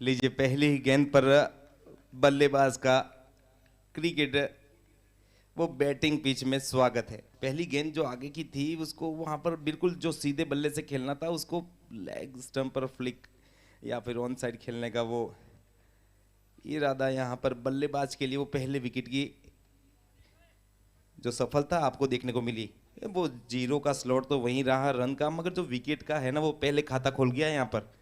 लीजिए पहली ही गेंद पर बल्लेबाज का क्रिकेट वो बैटिंग पिच में स्वागत है। पहली गेंद जो आगे की थी उसको वहां पर बिल्कुल जो सीधे बल्ले से खेलना था उसको लेग स्टंप पर फ्लिक या फिर ऑन साइड खेलने का वो इरादा यहाँ पर बल्लेबाज के लिए वो पहले विकेट की जो सफलता आपको देखने को मिली। वो जीरो का स्लॉट तो वहीं रहा रन का, मगर जो विकेट का है ना वो पहले खाता खोल गया यहाँ पर।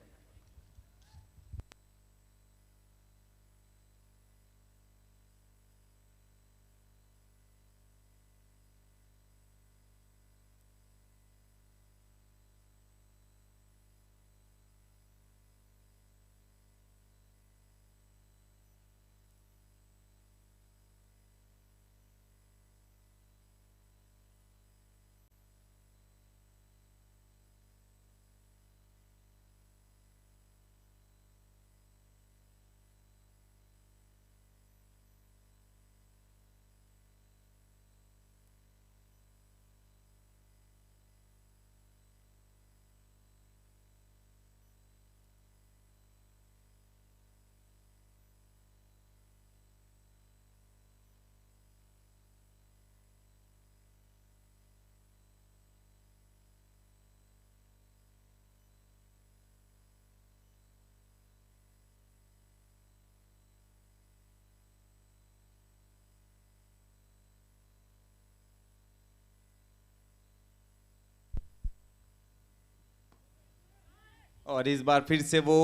और इस बार फिर से वो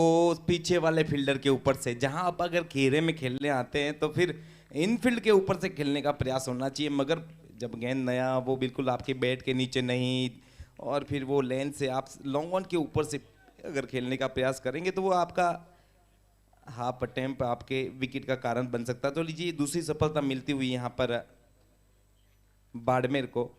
पीछे वाले फील्डर के ऊपर से, जहां आप अगर घेरे में खेलने आते हैं तो फिर इनफील्ड के ऊपर से खेलने का प्रयास होना चाहिए, मगर जब गेंद नया वो बिल्कुल आपके बैट के नीचे नहीं, और फिर वो लेन से आप लॉन्ग ऑन के ऊपर से अगर खेलने का प्रयास करेंगे तो वो आपका हाफ अटेम्प आपके विकेट का कारण बन सकता है। तो लीजिए दूसरी सफलता मिलती हुई यहाँ पर बाड़मेर को।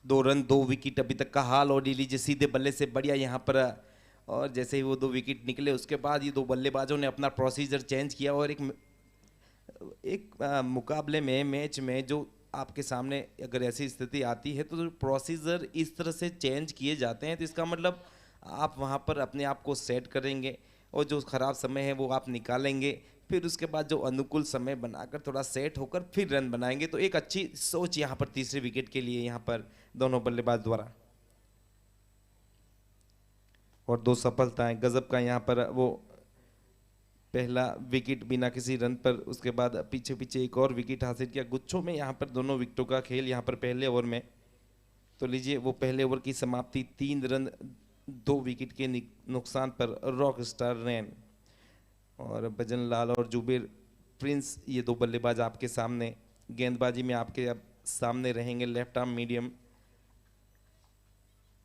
दो रन दो विकेट अभी तक का हाल, और लीजिए सीधे बल्ले से बढ़िया यहाँ पर। और जैसे ही वो दो विकेट निकले उसके बाद ये दो बल्लेबाजों ने अपना प्रोसीजर चेंज किया, और एक एक मुकाबले में मैच में जो आपके सामने अगर ऐसी स्थिति आती है तो प्रोसीजर इस तरह से चेंज किए जाते हैं, तो इसका मतलब आप वहाँ पर अपने आप को सेट करेंगे और जो खराब समय है वो आप निकालेंगे, फिर उसके बाद जो अनुकूल समय बनाकर थोड़ा सेट होकर फिर रन बनाएंगे। तो एक अच्छी सोच यहाँ पर तीसरे विकेट के लिए यहाँ पर दोनों बल्लेबाज द्वारा। और 2 सफलताएं, गजब का यहाँ पर वो पहला विकेट बिना किसी रन पर, उसके बाद पीछे पीछे एक और विकेट हासिल किया। गुच्छों में यहाँ पर दोनों विकेटों का खेल यहाँ पर पहले ओवर में। तो लीजिए वो पहले ओवर की समाप्ति 3 रन 2 विकेट के नुकसान पर रॉक स्टार रैन। और भजन लाल और जुबेर प्रिंस ये 2 बल्लेबाज आपके सामने। गेंदबाजी में आपके अब सामने रहेंगे लेफ्ट आर्म मीडियम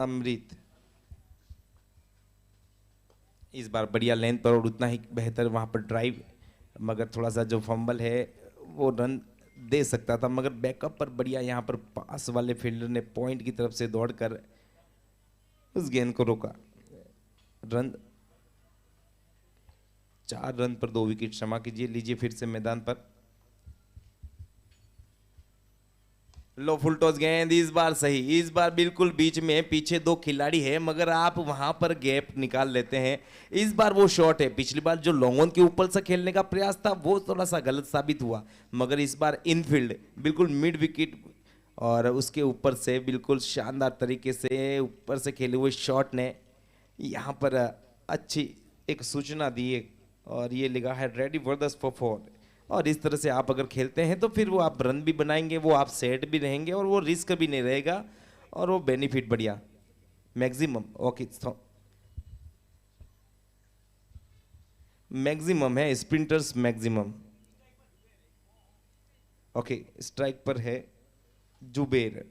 अमृत। इस बार बढ़िया लेंथ पर और उतना ही बेहतर वहां पर ड्राइव, मगर थोड़ा सा जो फंबल है वो रन दे सकता था, मगर बैकअप पर बढ़िया यहाँ पर पास वाले फील्डर ने पॉइंट की तरफ से दौड़कर उस गेंद को रोका। रन 4 रन पर 2 विकेट, क्षमा कीजिए। लीजिए फिर से मैदान पर। लो फुल टॉस गेंद, इस बार सही, इस बार बिल्कुल बीच में, पीछे 2 खिलाड़ी है मगर आप वहां पर गैप निकाल लेते हैं। इस बार वो शॉट है, पिछली बार जो लॉन्ग ऑन के ऊपर से खेलने का प्रयास था वो थोड़ा सा गलत साबित हुआ, मगर इस बार इनफील्ड बिल्कुल मिड विकेट और उसके ऊपर से बिल्कुल शानदार तरीके से ऊपर से खेले हुए शॉट ने यहाँ पर अच्छी एक सूचना दी है। और ये लिखा है रेडी फॉर द फोर। और इस तरह से आप अगर खेलते हैं तो फिर वो आप रन भी बनाएंगे, वो आप सेट भी रहेंगे और वो रिस्क भी नहीं रहेगा और वो बेनिफिट बढ़िया मैक्सिमम। ओके, मैक्सिमम है स्प्रिंटर्स मैक्सिमम। ओके, स्ट्राइक पर है जुबेर,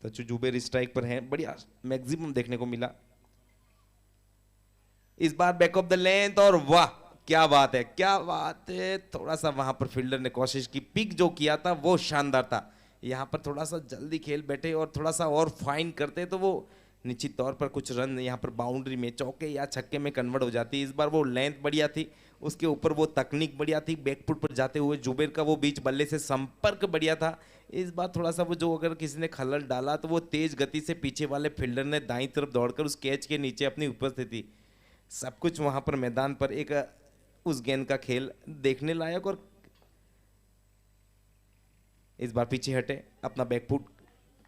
तो जुबेर स्ट्राइक पर है, बढ़िया मैक्सिमम देखने को मिला। इस बार बैक ऑफ द लेंथ और वाह क्या बात है, क्या बात है। थोड़ा सा वहां पर फील्डर ने कोशिश की, पिक जो किया था वो शानदार था। यहां पर थोड़ा सा जल्दी खेल बैठे और थोड़ा सा और फाइन करते तो वो निश्चित तौर पर कुछ रन यहां पर बाउंड्री में चौके या छक्के में कन्वर्ट हो जाती। इस बार वो लेंथ बढ़िया थी, उसके ऊपर वो तकनीक बढ़िया थी, बैकफुट पर जाते हुए जुबेर का वो बीच बल्ले से संपर्क बढ़िया था। इस बार थोड़ा सा वो जो अगर किसी ने खलल डाला तो वो तेज गति से पीछे वाले फील्डर ने दाईं तरफ दौड़कर उस कैच के नीचे अपनी उपस्थिति, सब कुछ वहां पर मैदान पर एक उस गेंद का खेल देखने लायक। और इस बार पीछे हटे, अपना बैकफुट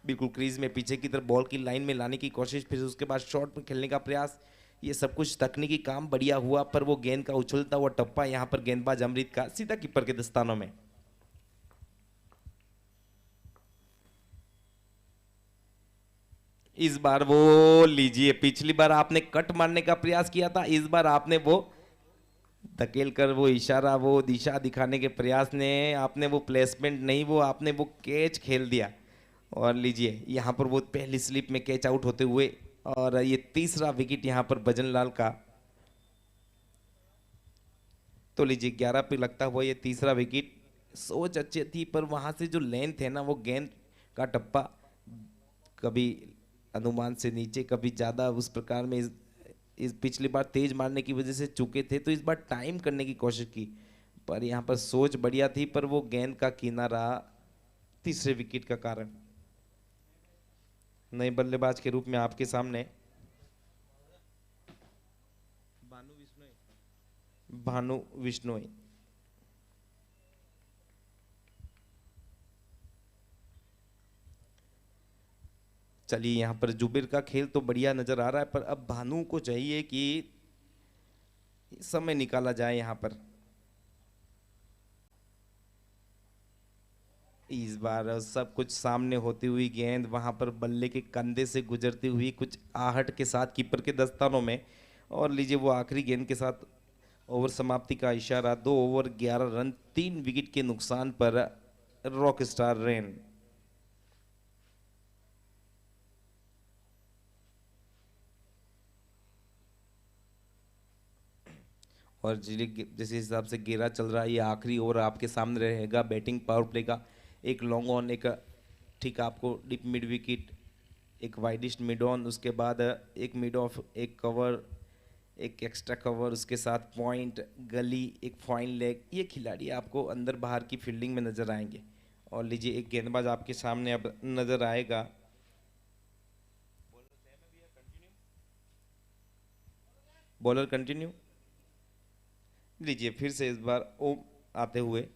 बिल्कुल क्रीज में पीछे की तरफ बॉल की लाइन में लाने की कोशिश, फिर उसके बाद शॉट में खेलने का प्रयास, ये सब कुछ तकनीकी काम बढ़िया हुआ। पर वो गेंद का उछलता हुआ टप्पा यहां पर गेंदबाज अमृत का सीधा कीपर के दस्तानों में। इस बार वो लीजिए, पिछली बार आपने कट मारने का प्रयास किया था, इस बार आपने वो धकेल कर वो इशारा, वो दिशा दिखाने के प्रयास ने आपने वो प्लेसमेंट नहीं, वो आपने वो कैच खेल दिया। और लीजिए यहाँ पर वो पहली स्लिप में कैच आउट होते हुए, और ये तीसरा विकेट यहाँ पर भजन लाल का। तो लीजिए 11 पे लगता हुआ ये तीसरा विकेट। सोच अच्छी थी पर वहां से जो लेंथ है ना, वो गेंद का टप्पा कभी अनुमान से नीचे कभी ज्यादा उस प्रकार में इस पिछली बार तेज मारने की वजह से चूके थे, तो इस बार टाइम करने की कोशिश की, पर यहाँ पर सोच बढ़िया थी पर वो गेंद का किनारा तीसरे विकेट का कारण। नए बल्लेबाज के रूप में आपके सामने भानु विश्नोई। चलिए यहाँ पर जुबेर का खेल तो बढ़िया नजर आ रहा है, पर अब भानु को चाहिए कि समय निकाला जाए यहाँ पर। इस बार सब कुछ सामने होती हुई गेंद वहां पर बल्ले के कंधे से गुजरती हुई कुछ आहट के साथ कीपर के दस्तानों में। और लीजिए वो आखिरी गेंद के साथ ओवर समाप्ति का इशारा। 2 ओवर 11 रन 3 विकेट के नुकसान पर रॉक स्टार रेन। और जैसे हिसाब से घेरा चल रहा है, ये आखिरी ओवर आपके सामने रहेगा बैटिंग पावर प्ले का। एक लॉन्ग ऑन, एक ठीक आपको डिप मिड विकेट, एक वाइडिस्ट मिड ऑन, उसके बाद एक मिड ऑफ, एक कवर, एक एक्स्ट्रा कवर, उसके साथ पॉइंट, गली, एक फाइन लेग, ये खिलाड़ी आपको अंदर बाहर की फील्डिंग में नजर आएंगे। और लीजिए एक गेंदबाज आपके सामने अब नजर आएगा। Bowler continue. लीजिए फिर से इस बार ओम आते हुए।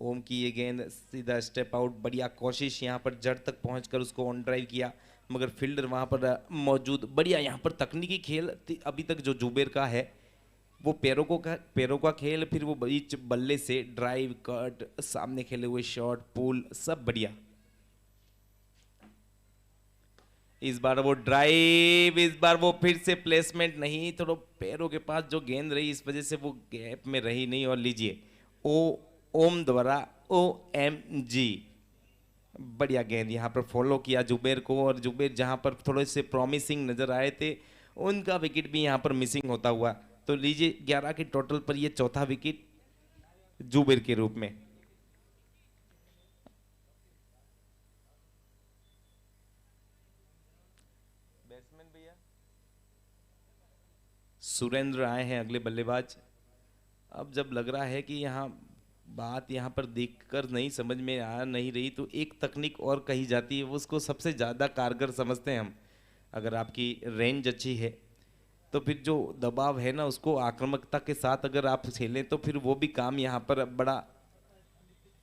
ओम की ये गेंद सीधा स्टेप आउट, बढ़िया कोशिश यहाँ पर जड़ तक पहुंचकर उसको ऑन ड्राइव किया, मगर फील्डर वहां पर मौजूद। बढ़िया यहाँ पर तकनीकी खेल अभी तक जो जुबेर का है, वो पैरों का खेल, फिर वो बीच बल्ले से ड्राइव, कट, सामने खेले हुए शॉट, पुल, सब बढ़िया। इस बार वो ड्राइव, इस बार वो फिर से प्लेसमेंट नहीं, थोड़ा पैरों के पास जो गेंद रही, इस वजह से वो गैप में रही नहीं। और लीजिए ओम द्वारा OMG, बढ़िया गेंद यहाँ पर फॉलो किया जुबेर को, और जुबेर जहाँ पर थोड़े से प्रॉमिसिंग नजर आए थे, उनका विकेट भी यहाँ पर मिसिंग होता हुआ। तो लीजिए 11 के टोटल पर ये चौथा विकेट जुबेर के रूप में। बैट्समैन भैया सुरेंद्र आए हैं अगले बल्लेबाज। अब जब लग रहा है कि यहाँ बात यहाँ पर देखकर नहीं समझ में आ नहीं रही, तो एक तकनीक और कही जाती है, वो उसको सबसे ज़्यादा कारगर समझते हैं हम। अगर आपकी रेंज अच्छी है तो फिर जो दबाव है ना, उसको आक्रामकता के साथ अगर आप खेलें तो फिर वो भी काम यहाँ पर बड़ा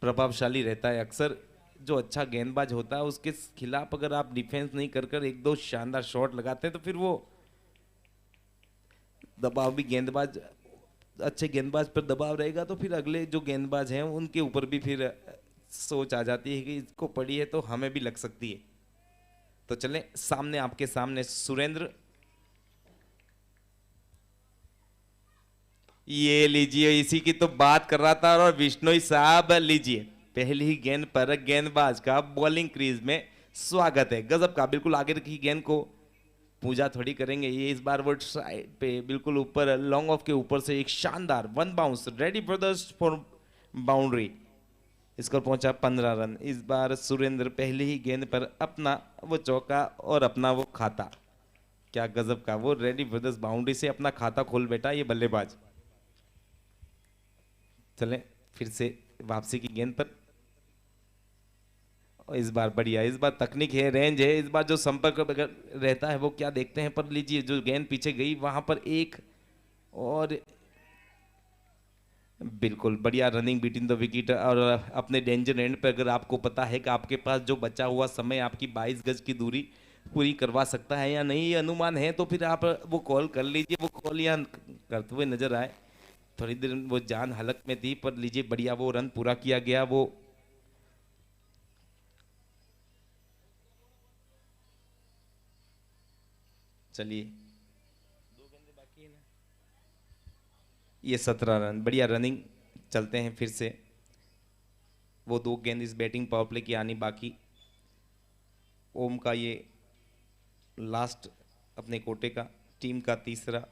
प्रभावशाली रहता है। अक्सर जो अच्छा गेंदबाज होता है, उसके खिलाफ अगर आप डिफेंस नहीं कर कर एक दो शानदार शॉट लगाते हैं, तो फिर वो दबाव भी गेंदबाज, अच्छे गेंदबाज पर दबाव रहेगा, तो फिर अगले जो गेंदबाज हैं उनके ऊपर भी फिर सोच आ जाती है कि इसको पड़ी है तो हमें भी लग सकती है। तो चलें, सामने आपके सामने सुरेंद्र, ये लीजिए, इसी की तो बात कर रहा था। और विश्नोई साहब लीजिए, पहली ही गेंद पर गेंदबाज का बॉलिंग क्रीज में स्वागत है, गजब का। बिल्कुल आगे रखी गेंद को पूजा थोड़ी करेंगे, ये इस बार वो साइड पे बिल्कुल ऊपर लॉन्ग ऑफ के ऊपर से एक शानदार one bounce, ready brothers for boundary, score पहुंचा 15 रन। इस बार सुरेंद्र पहली ही गेंद पर अपना वो चौका और अपना वो खाता, क्या गजब का, वो रेडी ब्रदर्स बाउंड्री से अपना खाता खोल बैठा ये बल्लेबाज। चलें फिर से वापसी की गेंद पर, इस बार बढ़िया, इस बार तकनीक है, रेंज है, इस बार जो संपर्क अगर रहता है वो क्या देखते हैं। पर लीजिए जो गेंद पीछे गई वहां पर एक और बिल्कुल बढ़िया रनिंग बिटवीन द विकेट। और अपने डेंजर एंड पे अगर आपको पता है कि आपके पास जो बचा हुआ समय आपकी 22 गज की दूरी पूरी करवा सकता है या नहीं, ये अनुमान है, तो फिर आप वो कॉल कर लीजिए। वो कॉल यहाँ करते हुए नजर आए, थोड़ी देर वो जान हलक में थी, पर लीजिए बढ़िया वो रन पूरा किया गया। वो चलिए, ये 17 रन, बढ़िया रनिंग। चलते हैं फिर से, वो दो गेंद इस बैटिंग पावर प्ले की आनी बाकी। ओम का ये लास्ट अपने कोटे का, टीम का तीसरा।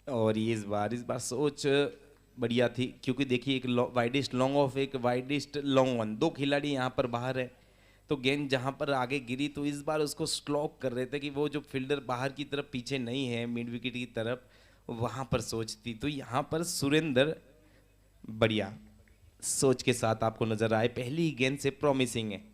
और ये इस बार सोच बढ़िया थी, क्योंकि देखिए एक वाइडिस्ट लॉन्ग ऑफ, एक वाइडिस्ट लॉन्ग वन, दो खिलाड़ी यहाँ पर बाहर है, तो गेंद जहाँ पर आगे गिरी तो इस बार उसको स्लॉक कर रहे थे कि वो जो फील्डर बाहर की तरफ पीछे नहीं है मिड विकेट की तरफ, वहाँ पर सोच थी। तो यहाँ पर सुरेंद्र बढ़िया सोच के साथ आपको नजर आए, पहली ही गेंद से प्रॉमिसिंग है।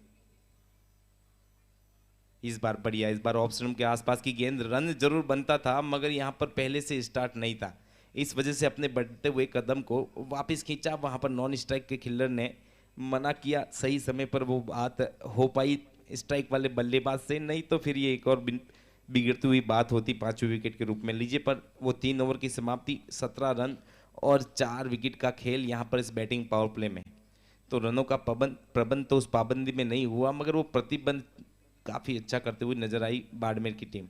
इस बार बढ़िया, इस बार ऑफ स्टंप के आसपास की गेंद, रन जरूर बनता था मगर यहाँ पर पहले से स्टार्ट नहीं था, इस वजह से अपने बढ़ते हुए कदम को वापस खींचा। वहाँ पर नॉन स्ट्राइक के खिल्लर ने मना किया, सही समय पर वो बात हो पाई स्ट्राइक वाले बल्लेबाज से, नहीं तो फिर ये एक और बिगड़ती हुई बात होती 5वें विकेट के रूप में। लीजिए, पर वो 3 ओवर की समाप्ति, 17 रन और 4 विकेट का खेल यहाँ पर इस बैटिंग पावर प्ले में। तो रनों का प्रबंध तो उस पाबंदी में नहीं हुआ, मगर वो प्रतिबंध काफी अच्छा करते हुए नजर आई बाड़मेर की टीम।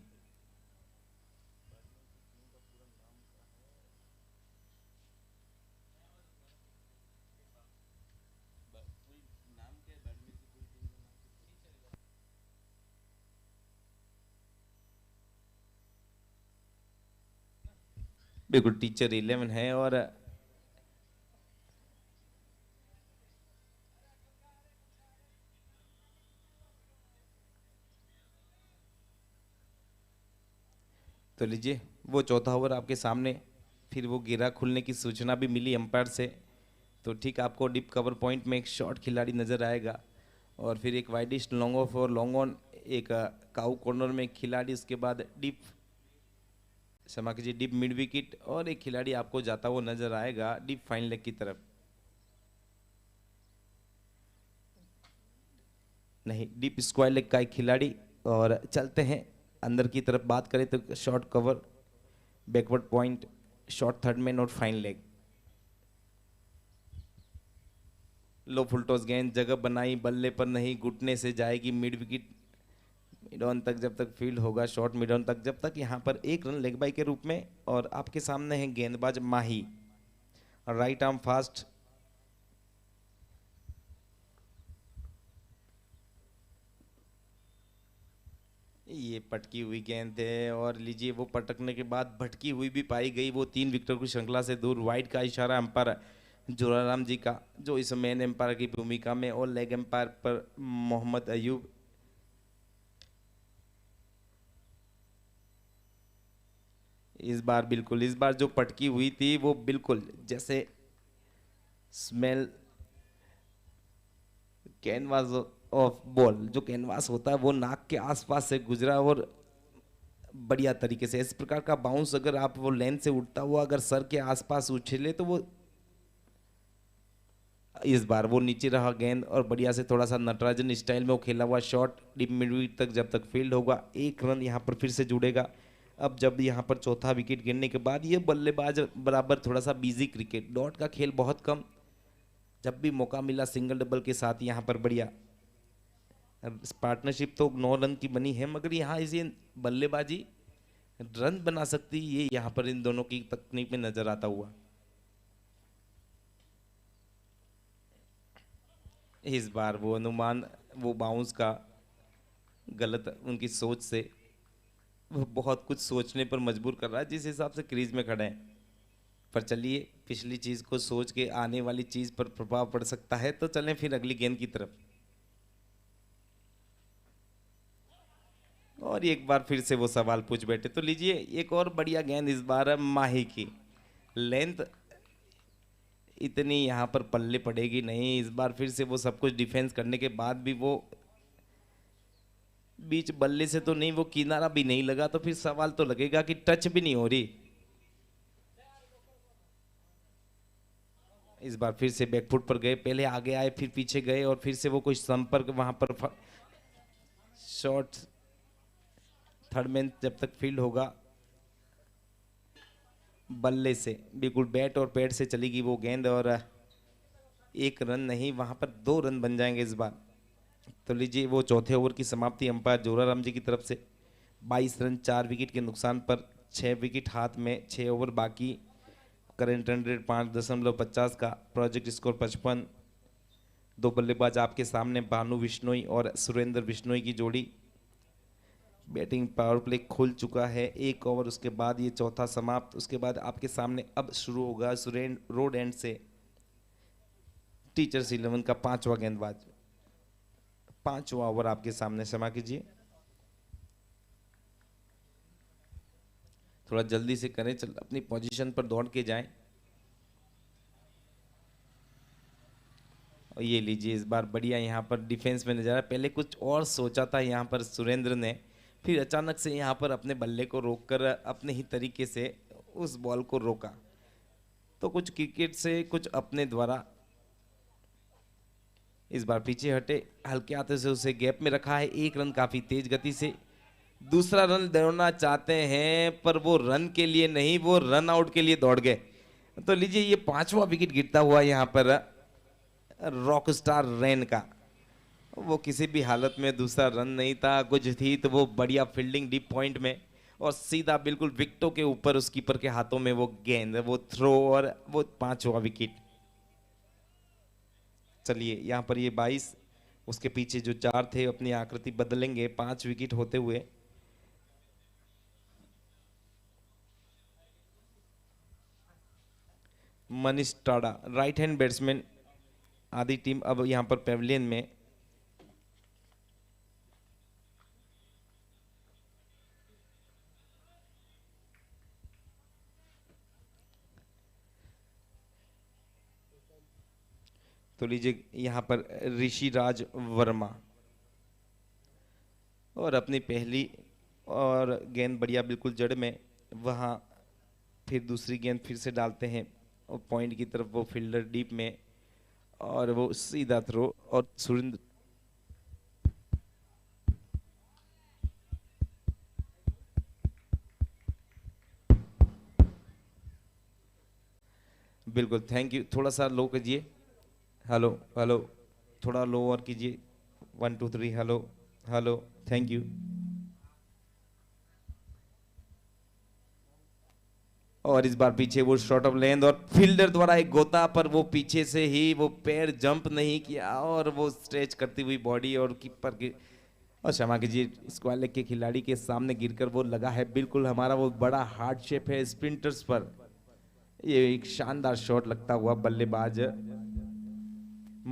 बिल्कुल टीचर 11 है। और तो लीजिए, वो चौथा ओवर आपके सामने, फिर वो गिरा खुलने की सूचना भी मिली अंपायर से, तो ठीक आपको डिप कवर पॉइंट में एक शॉट खिलाड़ी नजर आएगा। और फिर एक वाइडिश लॉन्ग ऑफ और लॉन्ग ऑन, एक काउ कॉर्नर में खिलाड़ी, उसके बाद डीप, क्षमा कीजिए, डीप मिड विकेट, और एक खिलाड़ी आपको जाता हुआ नजर आएगा डीप फाइन लेग की तरफ। नहीं, डीप स्क्वायर लेग का एक खिलाड़ी। और चलते हैं अंदर की तरफ। बात करें तो short cover, backward point, short third man और फाइन लेग। लो फुल टॉस गेंद, जगह बनाई, बल्ले पर नहीं, घुटने से जाएगी मिड विकेट, मिड ऑन तक जब तक फील्ड होगा, शॉर्ट मिड ऑन तक जब तक, यहाँ पर एक रन लेग बाई के रूप में। और आपके सामने है गेंदबाज माही, राइट आर्म फास्ट। ये पटकी हुई गेंद है, और लीजिए वो पटकने के बाद भटकी हुई भी पाई गई, वो 3 विकेटों की श्रृंखला से दूर। वाइड का इशारा अंपायर जोराराम जी का, जो इस मेन एम्पायर की भूमिका में, और लेग एम्पायर पर मोहम्मद अयूब। इस बार बिल्कुल, इस बार जो पटकी हुई थी वो बिल्कुल जैसे स्मेल कैनवास ऑफ बॉल, जो कैनवास होता है वो नाक के आसपास से गुजरा, और बढ़िया तरीके से इस प्रकार का बाउंस अगर आप वो लेंथ से उठता हुआ अगर सर के आसपास उछले तो वो, इस बार वो नीचे रहा गेंद, और बढ़िया से थोड़ा सा नटराजन स्टाइल में वो खेला हुआ शॉट डीप मिड विकेट तक जब तक फील्ड होगा, एक रन यहाँ पर फिर से जुड़ेगा। अब जब यहाँ पर चौथा विकेट गिरने के बाद ये बल्लेबाज बराबर थोड़ा सा बिजी, क्रिकेट डॉट का खेल बहुत कम, जब भी मौका मिला सिंगल डबल के साथ यहाँ पर बढ़िया पार्टनरशिप तो 9 रन की बनी है, मगर यहाँ इसे बल्लेबाजी रन बना सकती, ये यहाँ पर इन दोनों की तकनीक में नजर आता हुआ। इस बार वो अनुमान, वो बाउंस का गलत उनकी सोच से, वो बहुत कुछ सोचने पर मजबूर कर रहा है जिस हिसाब से क्रीज में खड़े हैं। पर चलिए, पिछली चीज को सोच के आने वाली चीज पर प्रभाव पड़ सकता है, तो चलें फिर अगली गेंद की तरफ। और एक बार फिर से वो सवाल पूछ बैठे, तो लीजिए एक और बढ़िया गेंद, इस बार है माही की। लेंथ इतनी यहाँ पर पल्ले पड़ेगी नहीं, इस बार फिर से वो सब कुछ डिफेंस करने के बाद भी वो बीच बल्ले से तो नहीं, वो किनारा भी नहीं लगा, तो फिर सवाल तो लगेगा कि टच भी नहीं हो रही। इस बार फिर से बैकफुट पर गए, पहले आगे आए फिर पीछे गए, और फिर से वो कोई संपर्क वहां पर, शॉर्ट थर्ड मैन जब तक फील्ड होगा, बल्ले से बिल्कुल बैट और पैड से चलेगी वो गेंद, और एक रन नहीं, वहां पर 2 रन बन जाएंगे इस बार। तो लीजिए वो चौथे ओवर की समाप्ति अंपायर जोराराम जी की तरफ से। 22 रन 4 विकेट के नुकसान पर, 6 विकेट हाथ में, 6 ओवर बाकी, करंट रन रेट 5.50 का, प्रोजेक्ट स्कोर 55। दो बल्लेबाज आपके सामने, भानु विश्नोई और सुरेंद्र विश्नोई की जोड़ी। बैटिंग पावर प्ले खुल चुका है, 1 ओवर उसके बाद ये चौथा समाप्त। उसके बाद आपके सामने अब शुरू होगा सुरेंद्र रोड एंड से टीचर्स 11 का 5वां गेंदबाज। 5वां ओवर आपके सामने, क्षमा कीजिए, थोड़ा जल्दी से करें, चल अपनी पोजीशन पर दौड़ के जाएं। और ये लीजिए इस बार बढ़िया यहाँ पर डिफेंस में नजर आया, पहले कुछ और सोचा था यहाँ पर सुरेंद्र ने, फिर अचानक से यहाँ पर अपने बल्ले को रोककर अपने ही तरीके से उस बॉल को रोका। तो कुछ क्रिकेट से कुछ अपने द्वारा, इस बार पीछे हटे, हल्के हाथों से उसे गैप में रखा है, 1 रन काफी तेज गति से। दूसरा रन दौड़ना चाहते हैं पर वो रन के लिए नहीं, वो रन आउट के लिए दौड़ गए। तो लीजिए ये 5वां विकेट गिरता हुआ यहाँ पर रॉक स्टार रेन का, वो किसी भी हालत में दूसरा रन नहीं था, कुछ थी तो वो बढ़िया फील्डिंग डीप पॉइंट में, और सीधा बिल्कुल विकेटों के ऊपर उस कीपर के हाथों में वो गेंद, वो थ्रो, और वो 5वां विकेट। चलिए यहाँ पर ये 22, उसके पीछे जो 4 थे अपनी आकृति बदलेंगे 5 विकेट होते हुए। Manish Tada, right hand batsman, आधी टीम अब यहाँ पर पेविलियन में। तो लीजिए यहाँ पर ऋषि राज वर्मा, और अपनी पहली और गेंद बढ़िया बिल्कुल जड़ में, वहाँ फिर दूसरी गेंद फिर से डालते हैं और पॉइंट की तरफ, वो फील्डर डीप में, और वो सीधा थ्रो, और सुरेंद्र बिल्कुल, थैंक यू। थोड़ा सा लो कीजिए, हेलो हेलो, थोड़ा लो और कीजिए, 1 2 3, हेलो हेलो, थैंक यू। और इस बार पीछे वो शॉट ऑफ लेंथ, और फील्डर द्वारा एक गोता, पर वो पीछे से ही वो पैर जंप नहीं किया, और वो स्ट्रेच करती हुई बॉडी, और कीपर की, और क्षमा कीजिए, स्क्वायर लेग के खिलाड़ी के सामने गिरकर वो लगा है बिल्कुल हमारा वो बड़ा हार्ड शेप है स्प्रिंटर्स पर। ये एक शानदार शॉट लगता हुआ बल्लेबाज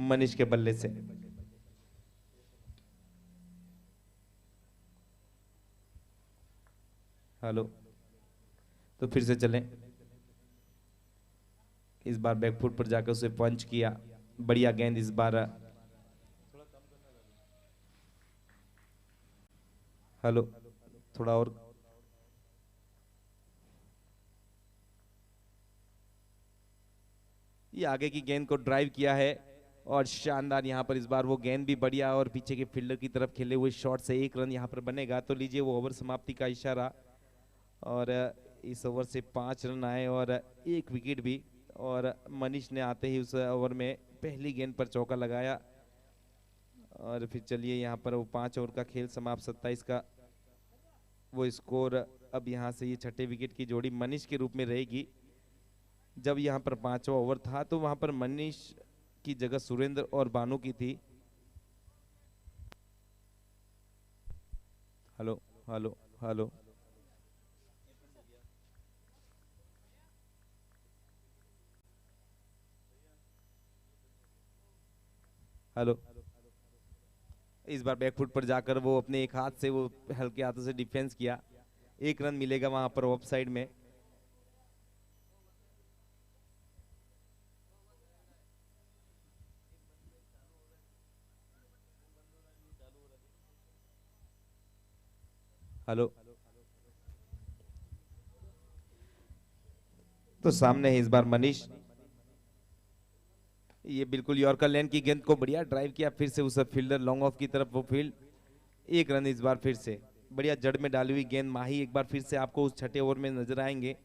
मनीष के बल्ले से। हेलो, तो फिर से चलें। इस बार बैकफुट पर जाकर उसे पंच किया, बढ़िया गेंद इस बार। हेलो, थोड़ा और, ये आगे की गेंद को ड्राइव किया है, और शानदार यहाँ पर इस बार वो गेंद भी बढ़िया, और पीछे के फील्डर की तरफ खेले हुए शॉट से 1 रन यहाँ पर बनेगा। तो लीजिए वो ओवर समाप्ति का इशारा, और इस ओवर से 5 रन आए और 1 विकेट भी, और मनीष ने आते ही उस ओवर में पहली गेंद पर चौका लगाया। और फिर चलिए यहाँ पर वो 5 ओवर का खेल समाप्त, 27 का वो स्कोर। अब यहाँ से ये छठे विकेट की जोड़ी मनीष के रूप में रहेगी। जब यहाँ पर 5वां ओवर था तो वहां पर मनीष की जगह सुरेंद्र और बानू की थी। हेलो हेलो हेलो, हेलो, इस बार बैकफुट पर जाकर वो अपने एक हाथ से वो हल्के हाथों से डिफेंस किया, 1 रन मिलेगा वहां पर ऑफ साइड में। हेलो, तो सामने है इस बार मनीष, ये बिल्कुल यॉर्कर लेन की गेंद को बढ़िया ड्राइव किया, फिर से उस फील्डर लॉन्ग ऑफ की तरफ वो फील्ड, 1 रन इस बार फिर से बढ़िया जड़ में डाली हुई गेंद। माही एक बार फिर से आपको उस छठे ओवर में नजर आएंगे।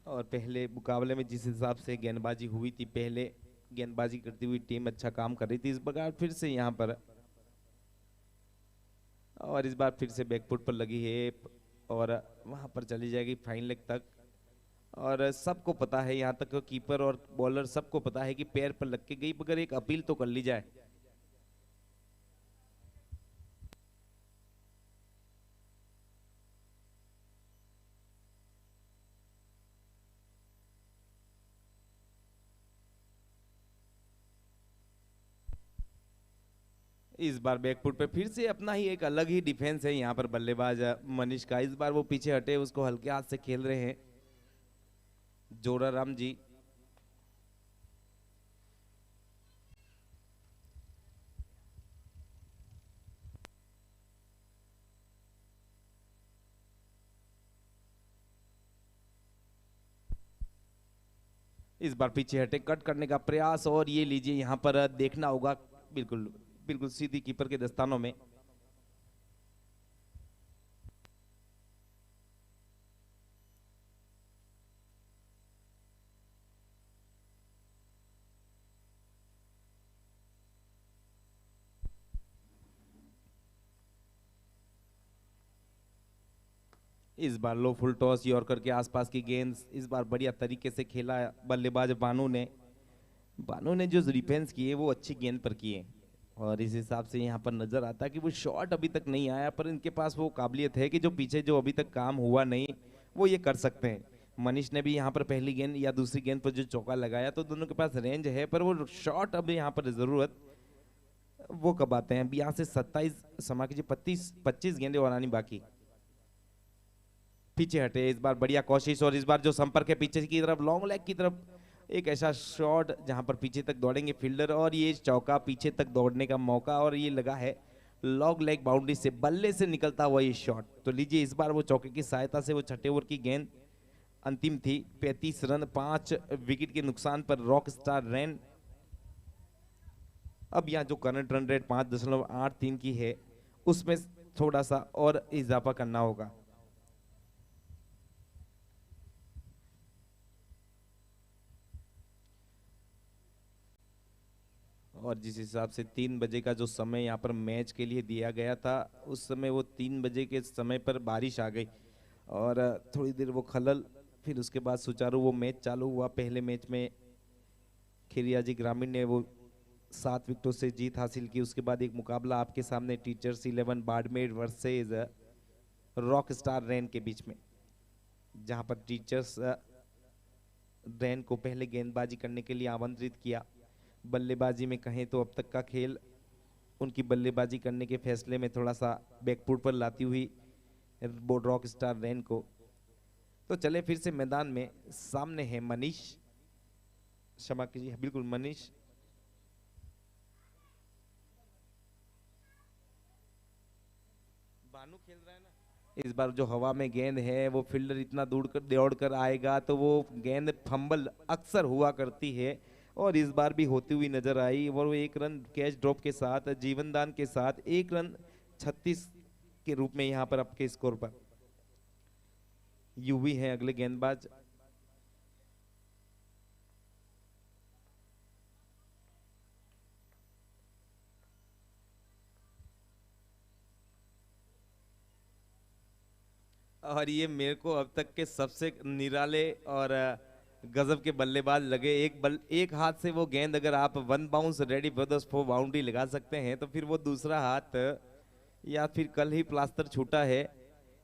और पहले मुकाबले में जिस हिसाब से गेंदबाजी हुई थी, पहले गेंदबाजी करती हुई टीम अच्छा काम कर रही थी, इस बार फिर से यहाँ पर, और इस बार फिर से बैकफुट पर लगी है, और वहां पर चली जाएगी फाइन लेग तक। और सबको पता है, यहाँ तक कीपर और बॉलर सबको पता है कि पैर पर लग के गई, मगर एक अपील तो कर ली जाए। इस बार बैकफुट पे फिर से अपना ही एक अलग ही डिफेंस है यहाँ पर बल्लेबाज मनीष का। इस बार वो पीछे हटे, उसको हल्के हाथ से खेल रहे हैं जोरा राम जी। इस बार पीछे हटे, कट करने का प्रयास, और ये लीजिए यहाँ पर देखना होगा, बिल्कुल बिल्कुल सीधी कीपर के दस्तानों में। इस बार लो फुल टॉस, यॉर्कर के आसपास की गेंद इस बार बढ़िया तरीके से खेला बल्लेबाज बानू ने। बानू ने जो डिफेंस किए वो अच्छी गेंद पर किए, और इस हिसाब से यहाँ पर नजर आता है कि वो शॉट अभी तक नहीं आया, पर इनके पास वो काबिलियत है कि जो पीछे जो अभी तक काम हुआ नहीं वो ये कर सकते हैं। मनीष ने भी यहाँ पर पहली गेंद या दूसरी गेंद पर जो चौका लगाया, तो दोनों के पास रेंज है, पर वो शॉट अब यहाँ पर जरूरत, वो कब आते हैं? अब यहाँ से 27 समा कीजिए, 25 गेंदे और आनी बाकी। पीछे हटे इस बार, बढ़िया कोशिश, और इस बार जो संपर्क है पीछे की तरफ, लॉन्ग लेग की तरफ, एक ऐसा शॉट जहां पर पीछे तक दौड़ेंगे फील्डर, और ये चौका, पीछे तक दौड़ने का मौका, और ये लगा है लॉन्ग लेग बाउंड्री से, बल्ले से निकलता हुआ ये शॉट। तो लीजिए इस बार वो चौके की सहायता से वो छठे ओवर की गेंद अंतिम थी। 35 रन 5 विकेट के नुकसान पर रॉक स्टार रैन। अब यहाँ जो करंट रन रेट 5.83 की है, उसमें थोड़ा सा और इजाफा करना होगा। और जिस हिसाब से 3 बजे का जो समय यहाँ पर मैच के लिए दिया गया था, उस समय वो 3 बजे के समय पर बारिश आ गई और थोड़ी देर वो खलल, फिर उसके बाद सुचारू वो मैच चालू हुआ। पहले मैच में खिरियाजी ग्रामीण ने वो 7 विकेटों से जीत हासिल की। उसके बाद एक मुकाबला आपके सामने teachers 11 Barmer versus rock star rain के बीच में, जहां पर टीचर्स रैन को पहले गेंदबाजी करने के लिए आमंत्रित किया। बल्लेबाजी में कहें तो अब तक का खेल उनकी बल्लेबाजी करने के फैसले में थोड़ा सा बैकफुट पर लाती हुई बोर्ड रॉक स्टार रैन को। तो चले फिर से मैदान में, सामने है मनीष, क्षमा कीजिए, बिल्कुल मनीष, बानू खेल रहा है ना। इस बार जो हवा में गेंद है, वो फील्डर इतना दौड़ कर आएगा तो वो गेंद फंबल अक्सर हुआ करती है, और इस बार भी होती हुई नजर आई। और वो 1 रन कैच ड्रॉप के साथ, जीवनदान के साथ 1 रन 36 के रूप में यहाँ पर आपके स्कोर पर। यूवी है अगले गेंदबाज। और ये मेरे को अब तक के सबसे निराले और गजब के बल्लेबाज लगे। एक हाथ से वो गेंद अगर आप 1 बाउंस रेडी ब्रदर्स 4 बाउंड्री लगा सकते हैं, तो फिर वो दूसरा हाथ या फिर कल ही प्लास्टर छूटा है,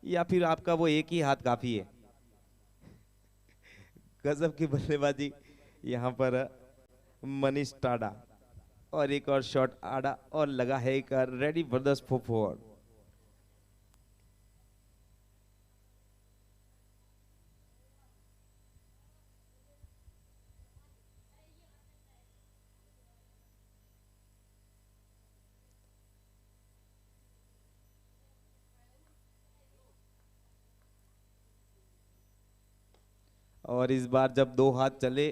या फिर आपका वो एक ही हाथ काफी है। गजब की बल्लेबाजी यहाँ पर मनीष टाडा, और एक और शॉट आड़ा, और लगा है एक रेडी ब्रदर्स 4। और इस बार जब 2 हाथ चले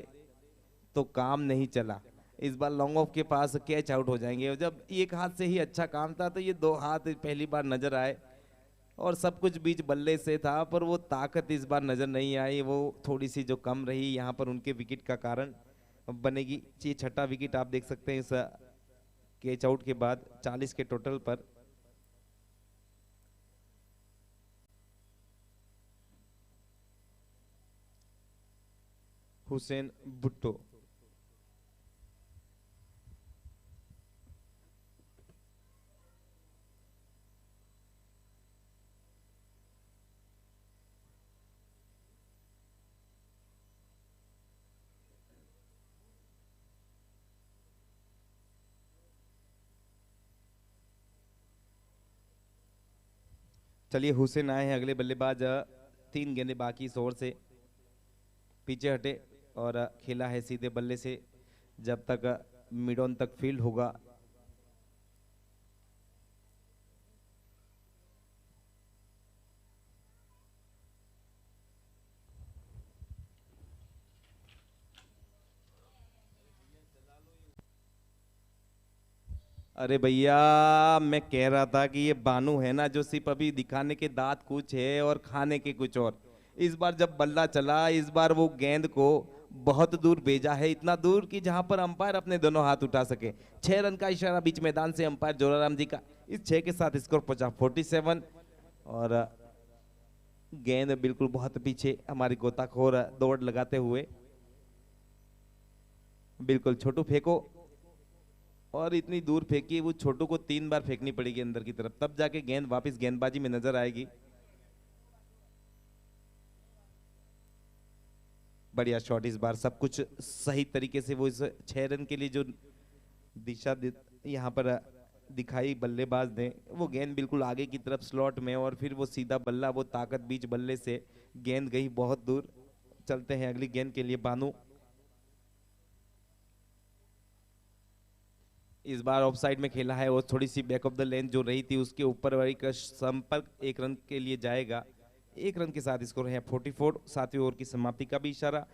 तो काम नहीं चला। इस बार लॉन्ग ऑफ के पास कैच आउट हो जाएंगे। और जब एक हाथ से ही अच्छा काम था, तो ये 2 हाथ पहली बार नजर आए, और सब कुछ बीच बल्ले से था, पर वो ताकत इस बार नजर नहीं आई। वो थोड़ी सी जो कम रही यहाँ पर उनके विकेट का कारण बनेगी। ये छठा विकेट आप देख सकते हैं इस कैच आउट के बाद 40 के टोटल पर। हुसैन भुट्टो, चलिए हुसैन आए हैं अगले बल्लेबाज। 3 गेंदे बाकी इस ओवर से, पीछे हटे और खेला है सीधे बल्ले से जब तक मिड ऑन तक फील्ड होगा। अरे भैया, मैं कह रहा था कि ये बानू है ना, जो सिर्फ अभी दिखाने के दांत कुछ है और खाने के कुछ और। इस बार जब बल्ला चला, इस बार वो गेंद को बहुत दूर भेजा है, इतना दूर कि जहां पर अंपायर अपने दोनों हाथ उठा सके। 6 रन का इशारा बीच मैदान से अंपायर जोराराम जी का। इस 6 के साथ स्कोर पहुंचा 47, और गेंद बिल्कुल बहुत पीछे हमारी गोताखोर दौड़ लगाते हुए। बिल्कुल छोटू फेंको, और इतनी दूर फेंकी, वो छोटू को 3 बार फेंकनी पड़ेगी अंदर की तरफ, तब जाके गेंद वापस गेंदबाजी में नजर आएगी। बढ़िया शॉट, इस बार सब कुछ सही तरीके से वो इस 6 रन के लिए जो दिशा यहाँ पर दिखाई बल्लेबाज ने, वो गेंद बिल्कुल आगे की तरफ स्लॉट में, और फिर वो सीधा बल्ला, वो ताकत बीच बल्ले से गेंद गई बहुत दूर। चलते हैं अगली गेंद के लिए। बानू इस बार ऑफ साइड में खेला है, और थोड़ी सी बैक ऑफ द लेन जो रही थी उसके ऊपर वाली का संपर्क 1 रन के लिए जाएगा। 1 रन के साथ स्कोर है 44। 7वीं ओवर की समाप्ति का भी इशारा।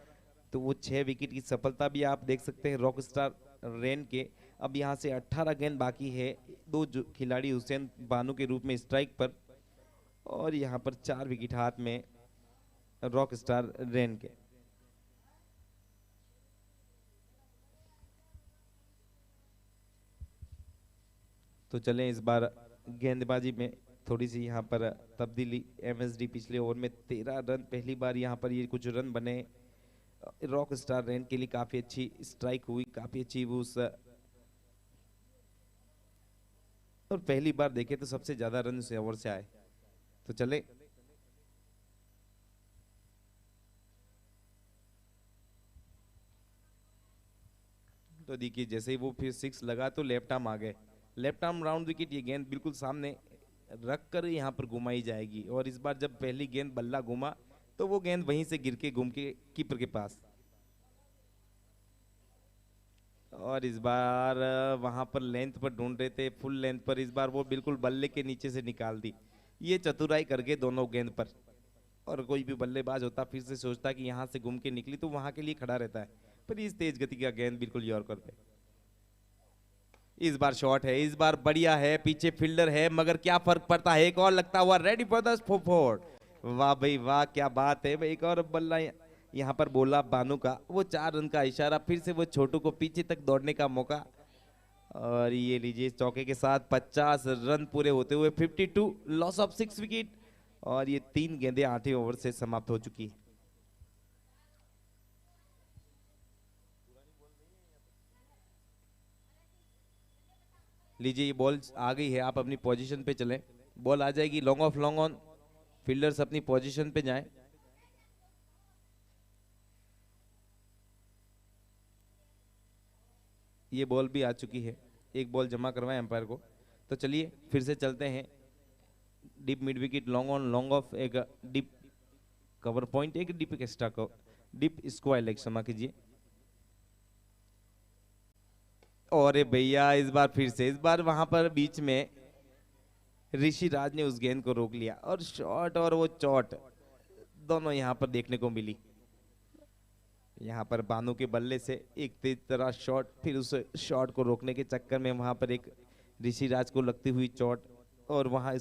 तो वो 6 विकेट की सफलता भी आप देख सकते हैं रॉक स्टार रेन के। अब यहाँ से 18 गेंद बाकी है। दो खिलाड़ी हुसैन बानू के रूप में स्ट्राइक पर, और यहाँ पर 4 विकेट हाथ में रॉक स्टार रेन के। तो चलें इस बार गेंदबाजी में थोड़ी सी यहाँ पर तब्दीली। एमएसडी पिछले ओवर में 13 रन, पहली बार यहाँ पर ये कुछ रन बने। रॉक स्टार रेन के लिए काफी अच्छी स्ट्राइक हुई, काफी अच्छी वो उस, और पहली बार देखे तो सबसे ज्यादा रन उस ओवर से आए। तो चले तो देखिए जैसे ही वो फिर 6 लगा तो लेफ्ट आर्म आ गए। लेफ्ट आर्म राउंड विकेट, ये गेंद बिल्कुल सामने रख कर यहाँ पर घुमाई जाएगी, और इस बार जब पहली गेंद बल्ला घुमा तो वो गेंद वहीं से गिर के घूम के कीपर के पास। और इस बार वहां पर लेंथ पर ढूंढ रहे थे, फुल लेंथ पर, इस बार वो बिल्कुल बल्ले के नीचे से निकाल दी। ये चतुराई करके दोनों गेंद पर। और कोई भी बल्लेबाज होता फिर से सोचता कि यहाँ से घूम के निकली तो वहां के लिए खड़ा रहता है, पर इस तेज गति का गेंद बिल्कुल यॉर्कर पे। इस बार शॉट है, इस बार बढ़िया है, पीछे फील्डर है, मगर क्या फर्क पड़ता है, एक और लगता हुआ रेडी फॉर द फोर। वाह भाई वाह, क्या बात है। एक और बल्ला यहाँ पर बोला बानू का, वो 4 रन का इशारा, फिर से वो छोटू को पीछे तक दौड़ने का मौका। और ये लीजिए चौके के साथ 50 रन पूरे होते हुए 52, लॉस ऑफ 6 विकेट। और ये 3 गेंदें 8वें ओवर से समाप्त हो चुकी है। लीजिए ये बॉल आ गई है, आप अपनी पोजीशन पे चलें। बॉल आ जाएगी, long off long on, fielders अपनी पोजीशन पे जाएं। ये बॉल भी आ चुकी है, एक बॉल जमा करवाएं एम्पायर को। तो चलिए फिर से चलते हैं। Deep mid wicket, long on long off, एक डीप कवर पॉइंट, एक deep extra deep square leg, क्षमा कीजिए। और भैया इस बार फिर से, इस बार वहां पर बीच में ऋषि राज ने उस गेंद को रोक लिया, और शॉट और वो चोट दोनों यहां पर देखने को मिली। यहाँ पर बानू के बल्ले से एक तेज तरह शॉट, फिर उस शॉट को रोकने के चक्कर में वहां पर एक ऋषिराज को लगती हुई चोट, और वहां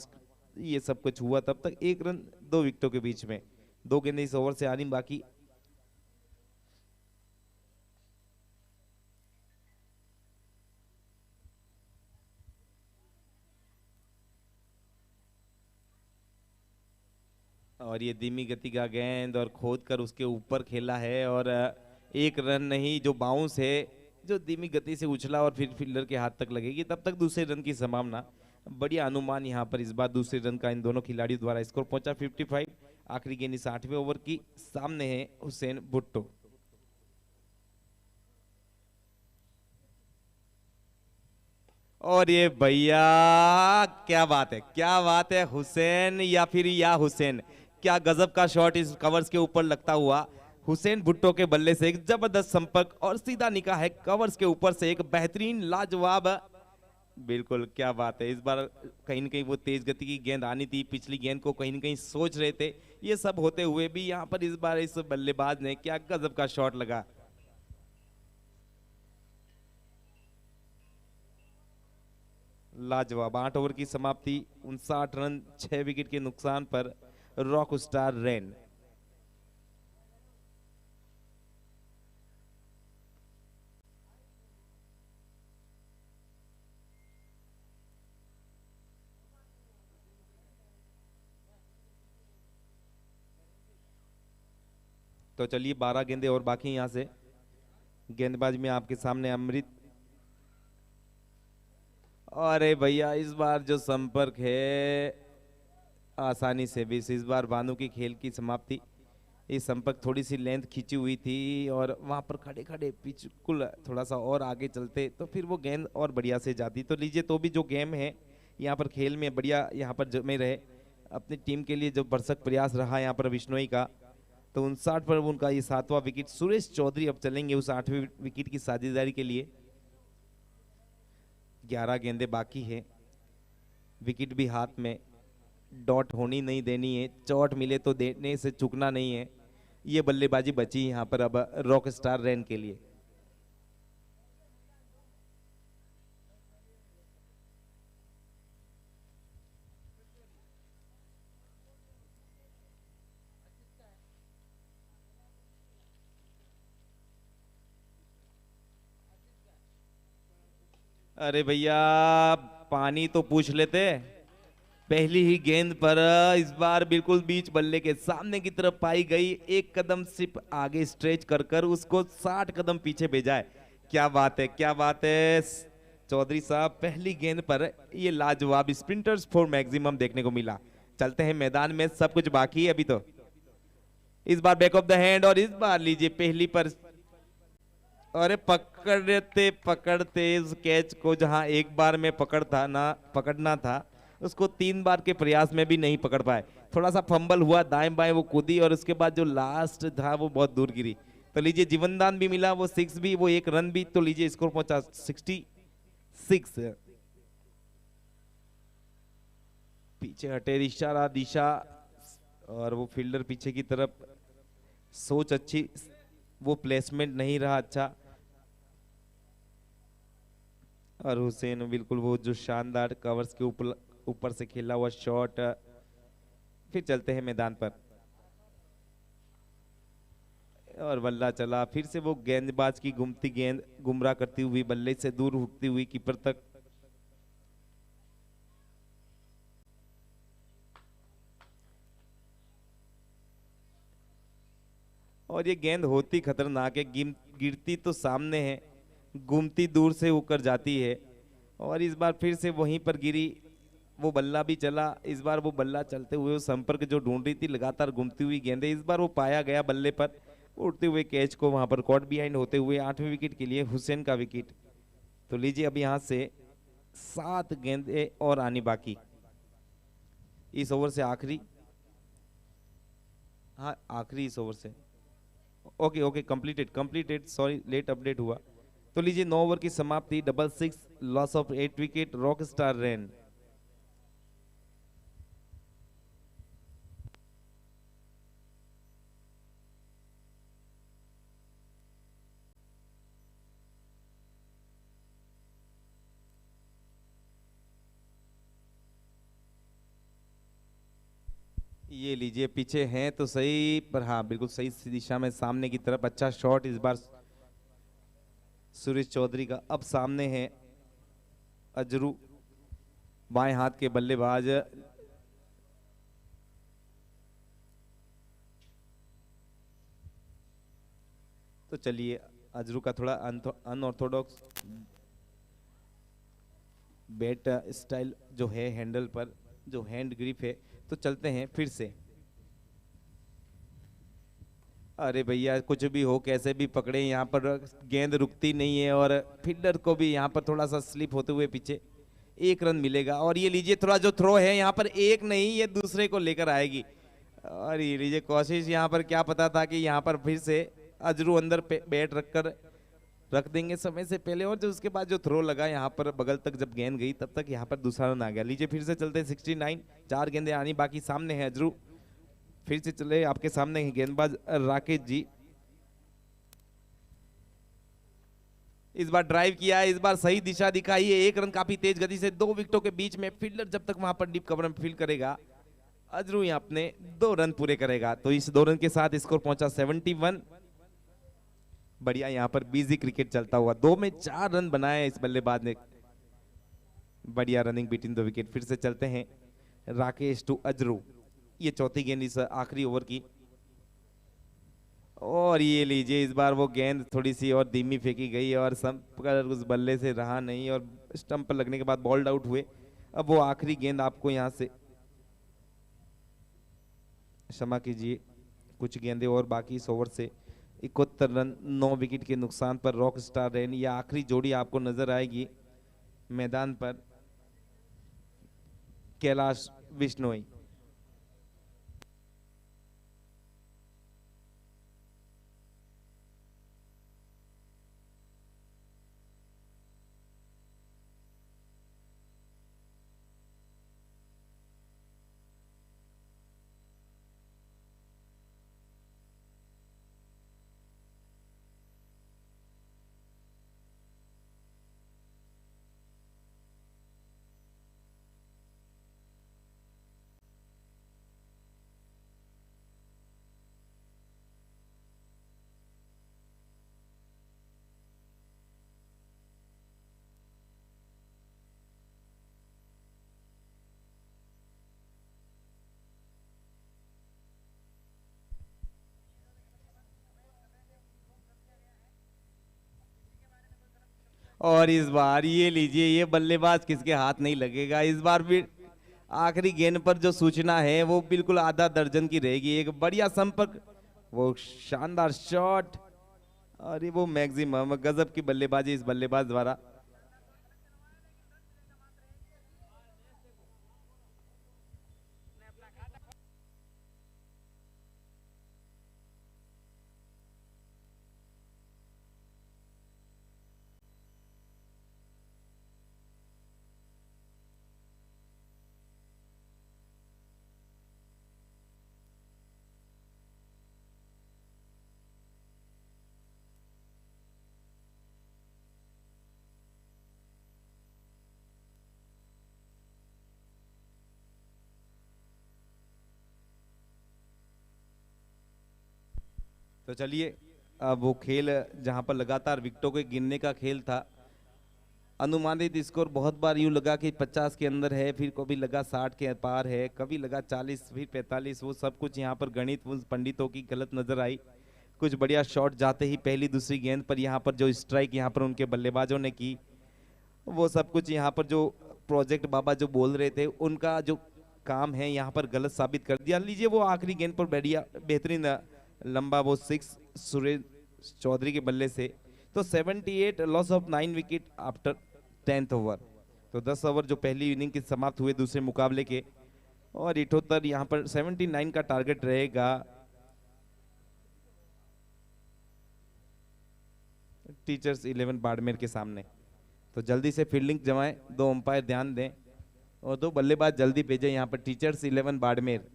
ये सब कुछ हुआ। तब तक 1 रन 2 विकेटों के बीच में, 2 गेंदें इस ओवर से आनी बाकी। और ये धीमी गति का गेंद, और खोद कर उसके ऊपर खेला है, और 1 रन नहीं, जो बाउंस है, जो धीमी गति से उछला और फिर फील्डर के हाथ तक लगेगी, तब तक दूसरे रन की संभावना। बढ़िया अनुमान यहाँ पर इस बार दूसरे रन का इन दोनों खिलाड़ियों द्वारा। स्कोर पहुंचा 55। आखिरी गेंद इस 8वें ओवर की, सामने है हुसैन भुट्टो। और ये भैया क्या बात है, क्या बात है, हुसैन या फिर या हुसैन, क्या गजब का शॉट इस कवर्स के ऊपर लगता हुआ। हुसैन भुट्टो के बल्ले से एक जबरदस्त संपर्क, और सीधा निकाह है कवर्स के ऊपर से, एक बेहतरीन लाजवाब। बिल्कुल क्या बात है। इस बार कहीं न कहीं वो तेज गति की गेंद आनी थी, पिछली गेंद को कहीं न कहीं सोच रहे थे। ये सब होते हुए भी यहाँ पर इस बार इस बल्लेबाज ने क्या गजब का शॉट लगा। लाजवाब। 8 ओवर की समाप्ति, 59 रन 6 विकेट के नुकसान पर रॉक स्टार रेन। तो चलिए 12 गेंदे और बाकी यहां से। गेंदबाज में आपके सामने अमृत। अरे भैया इस बार जो संपर्क है आसानी से भी, इस बार बानू की खेल की समाप्ति। ये संपर्क थोड़ी सी लेंथ खींची हुई थी और वहाँ पर खड़े खड़े बिल्कुल थोड़ा सा और आगे चलते तो फिर वो गेंद और बढ़िया से जाती। तो लीजिए, तो भी जो गेम है यहाँ पर खेल में बढ़िया यहाँ पर जमे रहे, अपनी टीम के लिए जो भरसक प्रयास रहा यहाँ पर बिश्नोई का। तो 59 पर उनका ये 7वां विकेट। सुरेश चौधरी अब चलेंगे उस 8वें विकेट की साझेदारी के लिए। 11 गेंदे बाकी है, विकेट भी हाथ में, डॉट होनी नहीं देनी है, चौट मिले तो देने से चूकना नहीं है। ये बल्लेबाजी बची यहाँ पर अब रॉक स्टार रैन के लिए। अरे भैया, पानी तो पूछ लेते। पहली ही गेंद पर इस बार बिल्कुल बीच बल्ले के सामने की तरफ पाई गई, एक कदम सिर्फ आगे स्ट्रेच कर कर उसको 60 कदम पीछे भेजा है। क्या बात है, क्या बात है चौधरी साहब। पहली गेंद पर ये लाजवाब स्प्रिंटर्स फॉर मैक्सिमम देखने को मिला। चलते हैं मैदान में, सब कुछ बाकी है अभी तो। इस बार बैक ऑफ द हैंड और इस बार लीजिए पहली पर, अरे पकड़ते पकड़ते इस कैच को जहां एक बार में पकड़ना था उसको 3 बार के प्रयास में भी नहीं पकड़ पाए। थोड़ा सा फंबल हुआ, दाएं बाएं वो कूदी और उसके बाद जो लास्ट था वो बहुत दूर गिरी। तो लीजिए जीवनदान भी मिला, वो 6 भी, वो 1 रन भी। तो लीजिए स्कोर पहुंचा 66। पीछे हटे इशारा दिशा और वो फील्डर पीछे की तरफ, सोच अच्छी, वो प्लेसमेंट नहीं रहा अच्छा। और हुसैन बिल्कुल वो जो शानदार कवर्स के ऊपर से खेला हुआ शॉट। फिर चलते हैं मैदान पर और बल्ला चला फिर से। वो गेंदबाज की घूमती गेंद गुमराह करती हुई बल्ले से दूर उठती हुई कीपर तक। और ये गेंद होती खतरनाक है, गिरती तो सामने है, घूमती दूर से होकर जाती है। और इस बार फिर से वहीं पर गिरी, वो बल्ला भी चला। इस बार वो बल्ला चलते हुए संपर्क जो ढूंढ रही थी लगातार घूमती हुई गेंदें, इस बार वो पाया गया बल्ले पर उड़ते हुए कैच को। वहां पर कॉट बिहाइंड होते हुए 8वें विकेट के लिए हुसैन का विकेट। तो लीजिए अब यहां से 7 गेंदें और आनी बाकी इस ओवर से, आखिरी, हाँ आखिरी इस ओवर से। Okay okay, completed, sorry late update हुआ। तो लीजिए 9 ओवर की समाप्ति, 66, loss of 8 wicket, rock star rain. ये लीजिए पीछे हैं तो सही, पर हाँ बिल्कुल सही दिशा में सामने की तरफ। अच्छा शॉट इस बार सुरेश चौधरी का। अब सामने है अजरू, बाएं हाथ के बल्लेबाज। तो चलिए अजरू का थोड़ा अनऑर्थोडॉक्स बैट स्टाइल जो है, हैंडल पर जो हैंड ग्रिप है। तो चलते हैं फिर से। अरे भैया कुछ भी हो, कैसे भी पकड़े, यहाँ पर गेंद रुकती नहीं है और फील्डर को भी यहाँ पर थोड़ा सा स्लिप होते हुए पीछे 1 रन मिलेगा। और ये लीजिए थोड़ा जो थ्रो है यहाँ पर, एक नहीं ये दूसरे को लेकर आएगी। और ये लीजिए कोशिश, यहाँ पर क्या पता था कि यहाँ पर फिर से अजरू अंदर बैट रख देंगे समय से पहले। और जो उसके बाद जो थ्रो लगा यहाँ पर बगल तक जब गेंद गई तब तक यहाँ पर दूसरा रन आ गया। लीजिए फिर से चलते 69, 4 गेंदें आनी बाकी। सामने है अजरू, फिर से चले, आपके सामने है गेंदबाज राकेश जी। इस बार ड्राइव किया, इस बार सही दिशा दिखाई है, 1 रन काफी तेज गति से 2 विकेटों के बीच में। फील्डर जब तक वहां पर डीप कवर में फील्ड करेगा, अजरू यहाँ अपने 2 रन पूरे करेगा। तो इस 2 रन के साथ स्कोर पहुंचा 71। बढ़िया यहाँ पर बिजी क्रिकेट चलता हुआ, 2 में 4 रन बनाए इस बल्लेबाज ने। बढ़िया रनिंग बिटवीन 2 विकेट। फिर से चलते हैं राकेश टू अजरू। ये चौथी गेंद इस आखिरी ओवर की। और ये लीजिए इस बार वो गेंद थोड़ी सी और धीमी फेंकी गई और संपर्क उस बल्ले से रहा नहीं और स्टंप पर लगने के बाद बॉल्ड आउट हुए। अब वो आखिरी गेंद आपको यहां से, क्षमा कीजिए, कुछ गेंदे और बाकी इस ओवर से 71 रन 9 विकेट के नुकसान पर रॉक स्टार रेन या आखिरी जोड़ी आपको नजर आएगी मैदान पर, कैलाश विश्नोई। और इस बार ये लीजिए, ये बल्लेबाज किसके हाथ नहीं लगेगा इस बार भी। आखिरी गेंद पर जो सूचना है वो बिल्कुल आधा दर्जन की रहेगी। एक बढ़िया संपर्क, वो शानदार शॉट, और ये वो मैक्सिमम गजब की बल्लेबाजी इस बल्लेबाज द्वारा। तो चलिए, अब वो खेल जहां पर लगातार विकेटों के गिनने का खेल था, अनुमानित स्कोर बहुत बार यूं लगा कि 50 के अंदर है, फिर कभी लगा 60 के पार है, कभी लगा 40, फिर 45। वो सब कुछ यहाँ पर गणित उन पंडितों की गलत नजर आई। कुछ बढ़िया शॉट जाते ही पहली दूसरी गेंद पर यहाँ पर जो स्ट्राइक यहाँ पर उनके बल्लेबाजों ने की, वो सब कुछ यहाँ पर जो प्रोजेक्ट बाबा जो बोल रहे थे उनका जो काम है यहाँ पर गलत साबित कर दिया। लीजिए वो आखिरी गेंद पर बढ़िया बेहतरीन लंबा वो 6 सुरेश चौधरी के बल्ले से। तो 78 loss of 9 wicket after 10th over. तो 10 ओवर जो पहली इनिंग के समाप्त हुए दूसरे मुकाबले के, और 78 यहाँ पर 79 का टारगेट रहेगा टीचर्स 11 बाड़मेर के सामने। तो जल्दी से फील्डिंग जमाएं, दो अंपायर ध्यान दें और दो बल्लेबाज जल्दी भेजें यहाँ पर टीचर्स 11 बाड़मेर।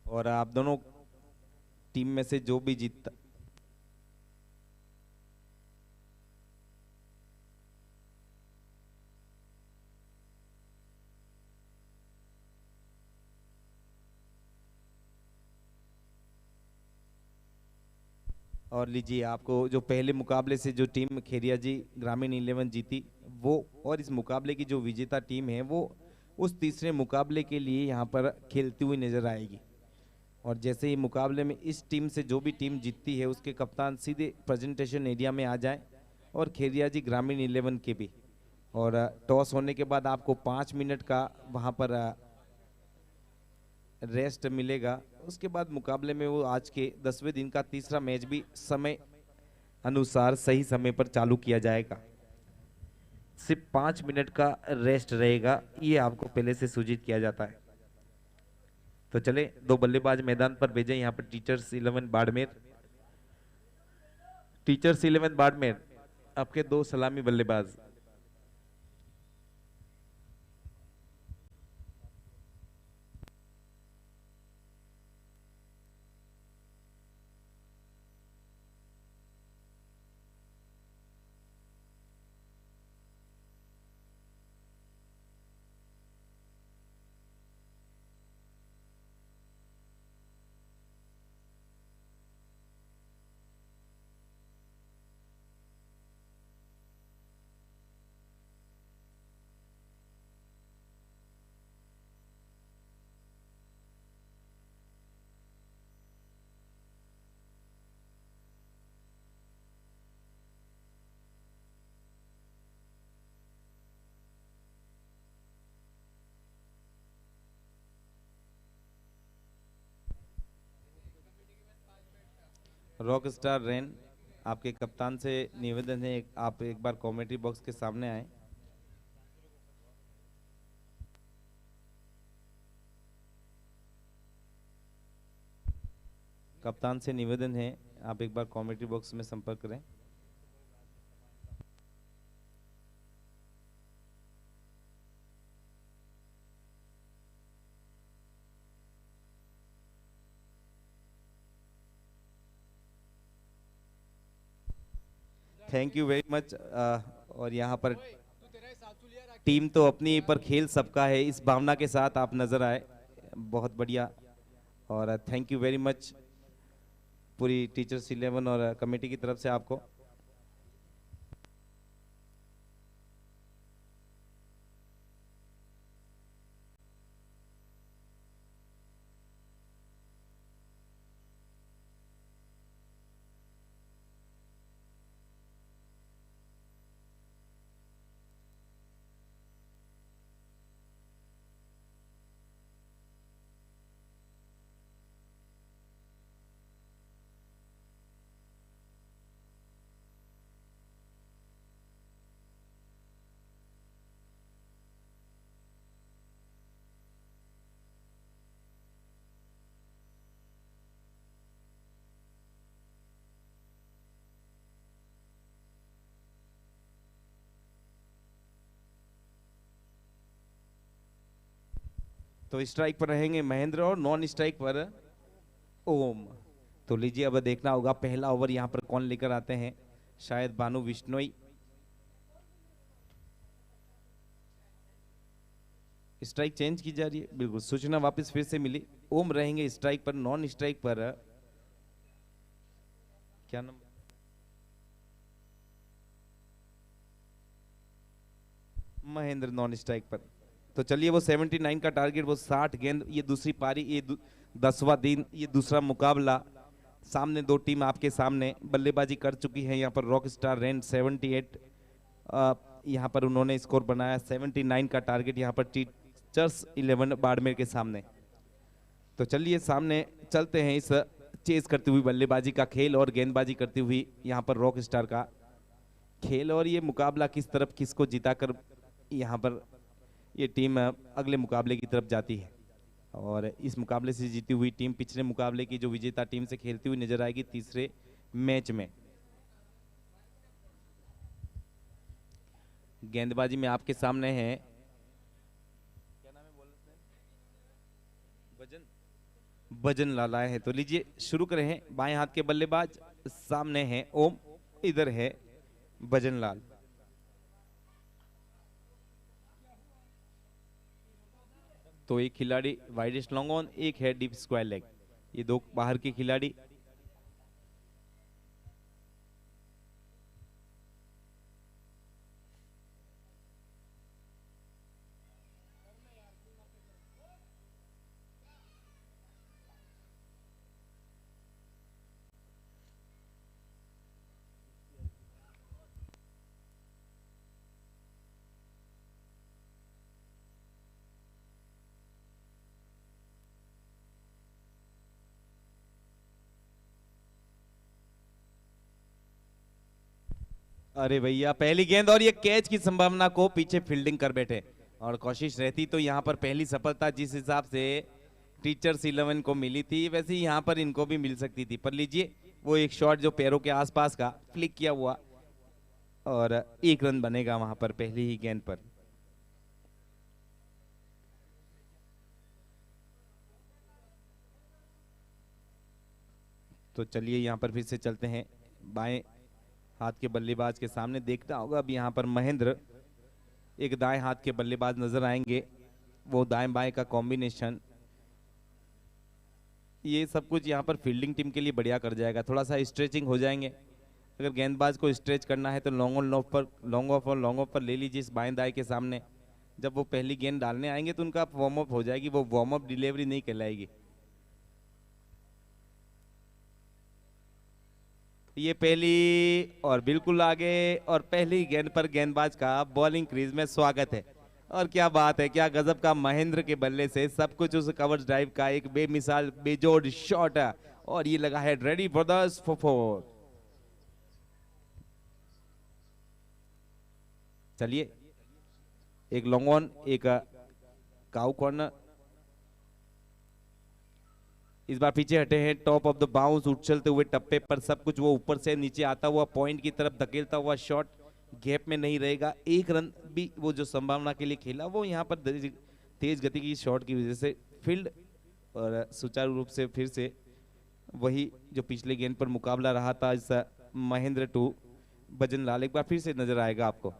और आप दोनों टीम में से जो भी जीतता, और लीजिए आपको जो पहले मुकाबले से जो टीम खेरिया जी ग्रामीण 11 जीती वो, और इस मुकाबले की जो विजेता टीम है वो उस तीसरे मुकाबले के लिए यहाँ पर खेलती हुई नजर आएगी। और जैसे ही मुकाबले में इस टीम से जो भी टीम जीतती है उसके कप्तान सीधे प्रेजेंटेशन एरिया में आ जाएं, और खेरिया जी ग्रामीण 11 के भी। और टॉस होने के बाद आपको 5 मिनट का वहाँ पर रेस्ट मिलेगा। उसके बाद मुकाबले में वो आज के 10वें दिन का तीसरा मैच भी समय अनुसार सही समय पर चालू किया जाएगा। सिर्फ 5 मिनट का रेस्ट रहेगा, ये आपको पहले से सूचित किया जाता है। तो चले, दो बल्लेबाज मैदान पर भेजे यहाँ पर टीचर्स 11 बाड़मेर। टीचर्स 11 बाड़मेर, आपके दो सलामी बल्लेबाज। रॉक स्टार रेन, आपके कप्तान से निवेदन है आप एक बार कमेंट्री बॉक्स के सामने आए। कप्तान से निवेदन है आप एक बार कमेंट्री बॉक्स में संपर्क करें। Thank you very much. और यहाँ पर टीम तो अपनी पर खेल सबका है, इस भावना के साथ आप नजर आए, बहुत बढ़िया। और थैंक यू वेरी मच पूरी टीचर्स 11 और कमेटी की तरफ से आपको। तो स्ट्राइक पर रहेंगे महेंद्र और नॉन स्ट्राइक पर ओम। तो लीजिए अब देखना होगा पहला ओवर यहां पर कौन लेकर आते हैं, शायद भानु विश्नोई। स्ट्राइक चेंज की जा रही है, बिल्कुल सूचना वापस फिर से मिली। ओम रहेंगे स्ट्राइक पर, नॉन स्ट्राइक पर क्या नंबर, महेंद्र नॉन स्ट्राइक पर। तो चलिए वो 79 का टारगेट, वो 60 गेंद, ये दूसरी पारी, ये 10वां दिन, ये दूसरा मुकाबला। सामने दो टीम आपके सामने बल्लेबाजी कर चुकी है। यहाँ पर रॉक स्टार रेन 78, यहाँ पर उन्होंने स्कोर बनाया 79 का टारगेट, यहाँ पर टीचर्स 11 बाड़मेर के सामने। तो चलिए सामने चलते हैं इस चेज करती हुई बल्लेबाजी का खेल और गेंदबाजी करती हुई यहाँ पर रॉक स्टार का खेल, और ये मुकाबला किस तरफ किसको जिताकर यहाँ पर ये टीम अगले मुकाबले की तरफ जाती है। और इस मुकाबले से जीती हुई टीम पिछले मुकाबले की जो विजेता टीम से खेलती हुई नजर आएगी तीसरे मैच में। गेंदबाजी में आपके सामने है, क्या नाम है बोल रहे हैं, भजन लाल आए हैं। तो लीजिए शुरू करें हैं। बाएं हाथ के बल्लेबाज सामने हैं ओम, इधर है भजन लाल। तो एक खिलाड़ी वाइडेस्ट लॉन्ग ऑन, एक है डीप स्क्वायर लेग, ये दो बाहर के खिलाड़ी। अरे भैया पहली गेंद, और ये कैच की संभावना को पीछे फील्डिंग कर बैठे। और कोशिश रहती तो यहाँ पर पहली सफलता जिस हिसाब से टीचर्स 11 को मिली थी वैसे ही यहाँ पर इनको भी मिल सकती थी। पर लीजिए वो एक शॉट जो पैरों के आसपास का फ्लिक किया हुआ, और एक रन बनेगा वहां पर पहली ही गेंद पर। तो चलिए यहाँ पर फिर से चलते हैं बाएं हाथ के बल्लेबाज के सामने। देखना होगा अब यहाँ पर महेंद्र, एक दाएं हाथ के बल्लेबाज नजर आएंगे, वो दाएं बाएं का कॉम्बिनेशन, ये सब कुछ यहाँ पर फील्डिंग टीम के लिए बढ़िया कर जाएगा। थोड़ा सा स्ट्रेचिंग हो जाएंगे, अगर गेंदबाज को स्ट्रेच करना है तो लॉन्ग ऑन लॉफ पर, लॉन्ग ऑफ और लॉन्ग ऑफ पर ले लीजिए इस बाएं दाएं के सामने। जब वो पहली गेंद डालने आएंगे तो उनका वार्म अप हो जाएगी, वो वार्म अप डिलीवरी नहीं कहलाएगी। ये पहली और बिल्कुल आगे, और पहली गेंद पर गेंदबाज का बॉलिंग क्रीज में स्वागत है। और क्या बात है, क्या गजब का महेंद्र के बल्ले से सब कुछ उस कवर ड्राइव का एक बेमिसाल बेजोड़ शॉट है, और ये लगा है रेडी फॉर द फोर। चलिए, एक लॉन्ग ऑन, एक काउ कॉर्नर। इस बार पीछे हटे हैं, टॉप ऑफ द बाउंस, उछलते हुए टप्पे पर सब कुछ वो ऊपर से नीचे आता हुआ पॉइंट की तरफ धकेलता हुआ शॉट गैप में नहीं रहेगा। एक रन भी वो जो संभावना के लिए खेला वो यहाँ पर तेज गति की शॉट की वजह से फील्ड और सुचारू रूप से फिर से वही जो पिछले गेंद पर मुकाबला रहा था इस महेंद्र टू भजन लाल एक बार फिर से नजर आएगा आपको।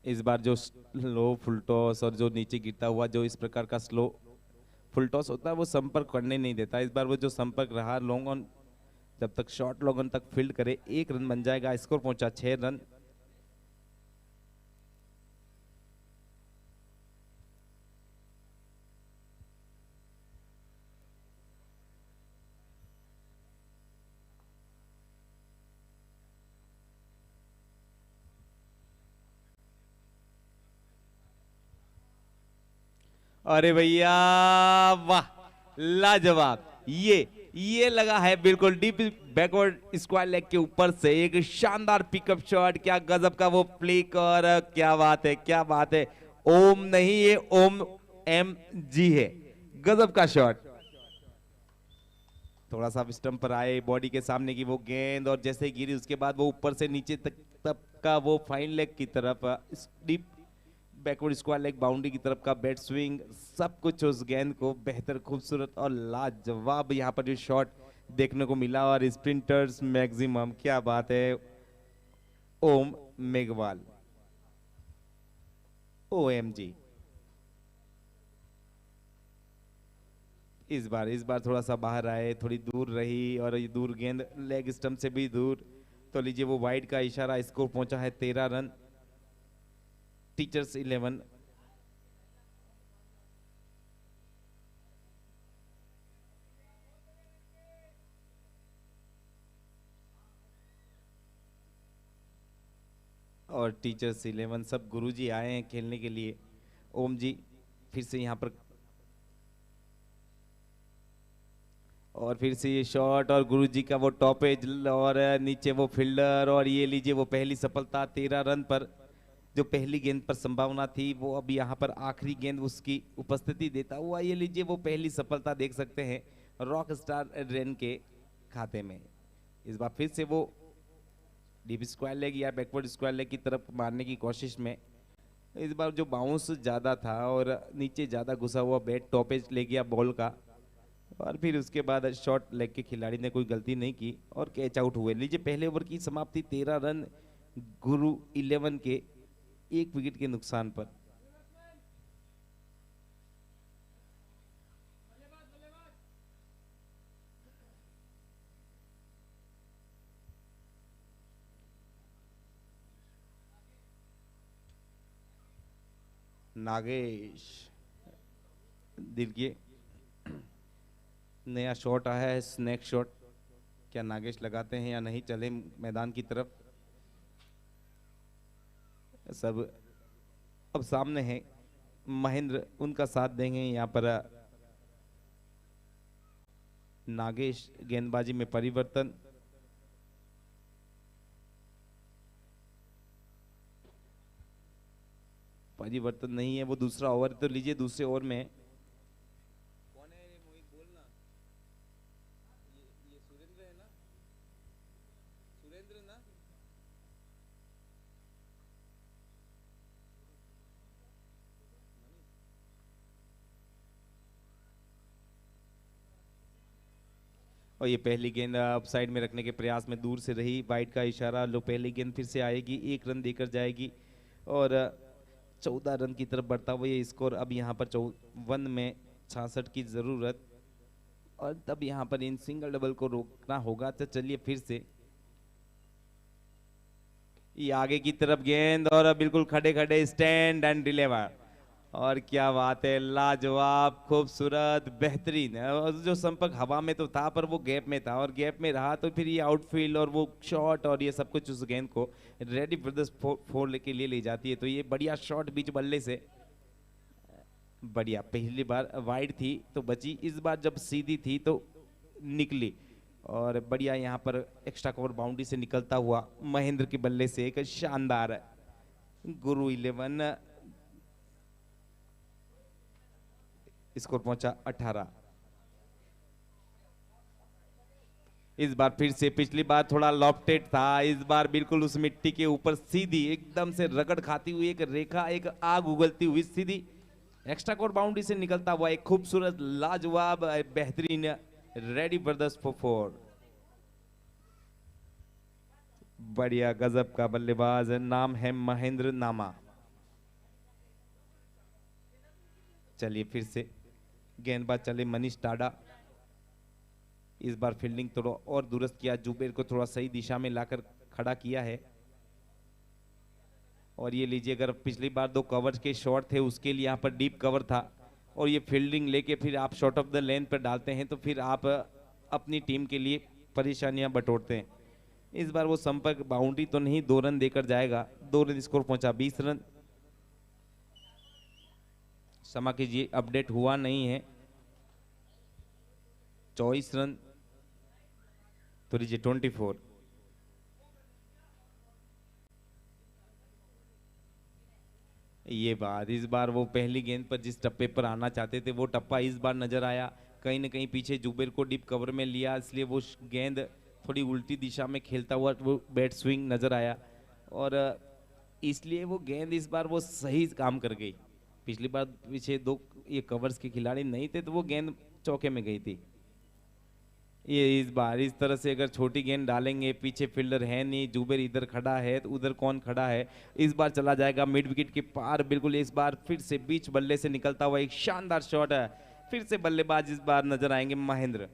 इस बार जो स्लो फुल टॉस और जो नीचे गिरता हुआ जो इस प्रकार का स्लो फुल टॉस होता है वो संपर्क करने नहीं देता। इस बार वो जो संपर्क रहा लॉन्ग ऑन, जब तक शॉर्ट लॉन्ग ऑन तक फील्ड करे 1 रन बन जाएगा। स्कोर पहुंचा 6 रन। अरे भैया वाह, लाजवाब। ये लगा है बिल्कुल डीप बैकवर्ड स्क्वायर लेग के ऊपर से एक शानदार पिकअप शॉट। क्या गजब का वो फ्लिक, और क्या बात है, क्या बात है। ओम नहीं, ये ओम एम जी है। गजब का शॉट। थोड़ा सा स्टंप पर आए, बॉडी के सामने की वो गेंद, और जैसे गिरी उसके बाद वो ऊपर से नीचे तक का वो फाइन लेग की तरफ deep backward square leg boundary की तरफ का बैट स्विंग, सब कुछ उस गेंद को बेहतर, खूबसूरत और लाजवाब यहाँ पर जो शॉट देखने को मिला। और स्प्रिंटर्स मैक्सिमम, क्या बात है। ओम मेघवाल, OMG। इस बार थोड़ा सा बाहर आए, थोड़ी दूर रही, और ये दूर गेंद लेग स्टंप से भी दूर। तो लीजिए वो वाइड का इशारा। स्कोर पहुंचा है 13 रन। टीचर्स 11। और टीचर्स 11 सब गुरुजी आए हैं खेलने के लिए। ओम जी फिर से यहाँ पर, और फिर से ये शॉट, और गुरुजी का वो टॉपेज, और नीचे वो फील्डर, और ये लीजिए वो पहली सफलता 13 रन पर। जो पहली गेंद पर संभावना थी वो अब यहाँ पर आखिरी गेंद उसकी उपस्थिति देता हुआ, ये लीजिए वो पहली सफलता देख सकते हैं रॉक स्टार रेन के खाते में। इस बार फिर से वो डीप स्क्वायर लेग या बैकवर्ड स्क्वायर लेग की तरफ मारने की कोशिश में। इस बार जो बाउंस ज़्यादा था और नीचे ज़्यादा घुसा हुआ बैट टॉपेज ले गया बॉल का, और फिर उसके बाद शॉर्ट लेग के खिलाड़ी ने कोई गलती नहीं की और कैच आउट हुए। लीजिए पहले ओवर की समाप्ति 13 रन गुरु 11 के 1 विकेट के नुकसान पर। नागेश, देखिए नया शॉट आया है, स्नैक शॉट। क्या नागेश लगाते हैं या नहीं? चले मैदान की तरफ। सब अब सामने है, महेंद्र उनका साथ देंगे यहाँ पर। नागेश गेंदबाजी में परिवर्तन। परिवर्तन नहीं है, वो दूसरा ओवर। तो लीजिए दूसरे ओवर में कौन है? मोहित बोलना। ये सुरेंद्र है ना? सुरेंद्र ना? और ये पहली गेंद अप साइड में रखने के प्रयास में दूर से रही, वाइड का इशारा। लो पहली गेंद फिर से आएगी, 1 रन देकर जाएगी, और 14 रन की तरफ बढ़ता हुआ ये स्कोर। अब यहाँ पर 54 में 66 की जरूरत, और तब यहाँ पर इन सिंगल डबल को रोकना होगा। तो चलिए फिर से ये आगे की तरफ गेंद, और बिल्कुल खड़े खड़े स्टैंड एंड डिलीवर। और क्या बात है, लाजवाब, खूबसूरत, बेहतरीन। जो संपर्क हवा में तो था पर वो गैप में था, और गैप में रहा तो फिर ये आउटफील्ड और वो शॉट और ये सब कुछ उस गेंद को रेडी फॉर द फोर के लिए ले जाती है। तो ये बढ़िया शॉट बीच बल्ले से बढ़िया, पहली बार वाइड थी तो बची, इस बार जब सीधी थी तो निकली। और बढ़िया यहाँ पर एक्स्ट्रा कवर बाउंड्री से निकलता हुआ महेंद्र के बल्ले से एक शानदार गुरु 11, स्कोर पहुंचा 18। इस बार फिर से, पिछली बार थोड़ा लॉफ्टेड था, इस बार बिल्कुल उस मिट्टी के ऊपर सीधी एकदम से रगड़ खाती हुई एक रेखा, एक आग उगलती हुई सीधी एक्स्ट्रा कोर बाउंड्री से निकलता हुआ एक खूबसूरत लाजवाब बेहतरीन, रेडी फॉर द फोर। बढ़िया, गजब का बल्लेबाज, नाम है महेंद्र नामा। चलिए फिर से गेंदबाज चले मनीष टाडा। इस बार फील्डिंग थोड़ा और दुरुस्त किया, जुबेर को थोड़ा सही दिशा में लाकर खड़ा किया है। और ये लीजिए, अगर पिछली बार 2 कवर के शॉट थे उसके लिए यहाँ पर डीप कवर था, और ये फील्डिंग लेके फिर आप शॉर्ट ऑफ द लेन पर डालते हैं तो फिर आप अपनी टीम के लिए परेशानियां बटोरते हैं। इस बार वो संपर्क बाउंड्री तो नहीं, 2 रन देकर जाएगा। 2 रन, स्कोर पहुंचा 20 रन। क्षमा कीजिए, अपडेट हुआ नहीं है। 24 रन तो लीजिए 24। ये बात, इस बार वो पहली गेंद पर जिस टप्पे पर आना चाहते थे वो टप्पा इस बार नजर आया, कहीं ना कहीं पीछे जुबेर को डीप कवर में लिया, इसलिए वो गेंद थोड़ी उल्टी दिशा में खेलता हुआ वो बैट स्विंग नजर आया, और इसलिए वो गेंद इस बार वो सही काम कर गई। पिछली बार पीछे 2 ये कवर्स के खिलाड़ी नहीं थे तो वो गेंद चौके में गई थी। ये इस बार इस तरह से अगर छोटी गेंद डालेंगे, पीछे फील्डर है नहीं, जुबेर इधर खड़ा है तो उधर कौन खड़ा है, इस बार चला जाएगा मिड विकेट के पार बिल्कुल। इस बार फिर से बीच बल्ले से निकलता हुआ एक शानदार शॉट है, फिर से बल्लेबाज इस बार नजर आएंगे महेंद्र।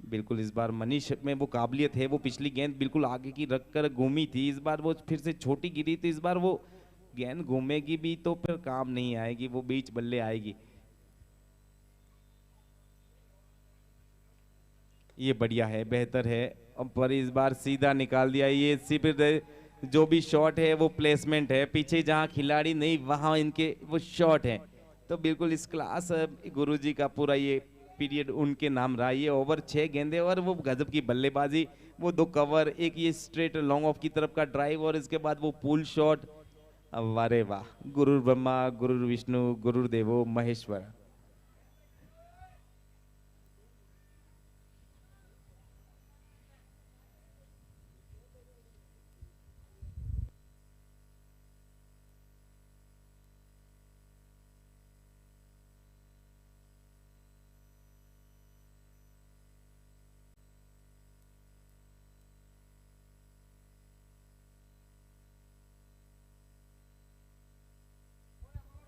बिल्कुल इस बार मनीष में वो काबिलियत है, वो पिछली गेंद बिल्कुल आगे की रख कर घूमी थी, इस बार वो फिर से छोटी गिरी तो इस बार वो गेंद घूमेगी भी तो फिर काम नहीं आएगी, वो बीच बल्ले आएगी। ये बढ़िया है, बेहतर है, पर इस बार सीधा निकाल दिया। ये सिर्फ जो भी शॉट है वो प्लेसमेंट है, पीछे जहां खिलाड़ी नहीं वहां इनके वो शॉट है। तो बिल्कुल इस क्लास गुरुजी का पूरा ये पीरियड उनके नाम रहा। ये ओवर 6 गेंदे और वो गजब की बल्लेबाजी, वो 2 कवर, एक ये स्ट्रेट लॉन्ग ऑफ की तरफ का ड्राइव और इसके बाद वो पुल शॉट। वारे वाह, गुरु ब्रह्मा गुरु विष्णु गुरुदेवो महेश्वर।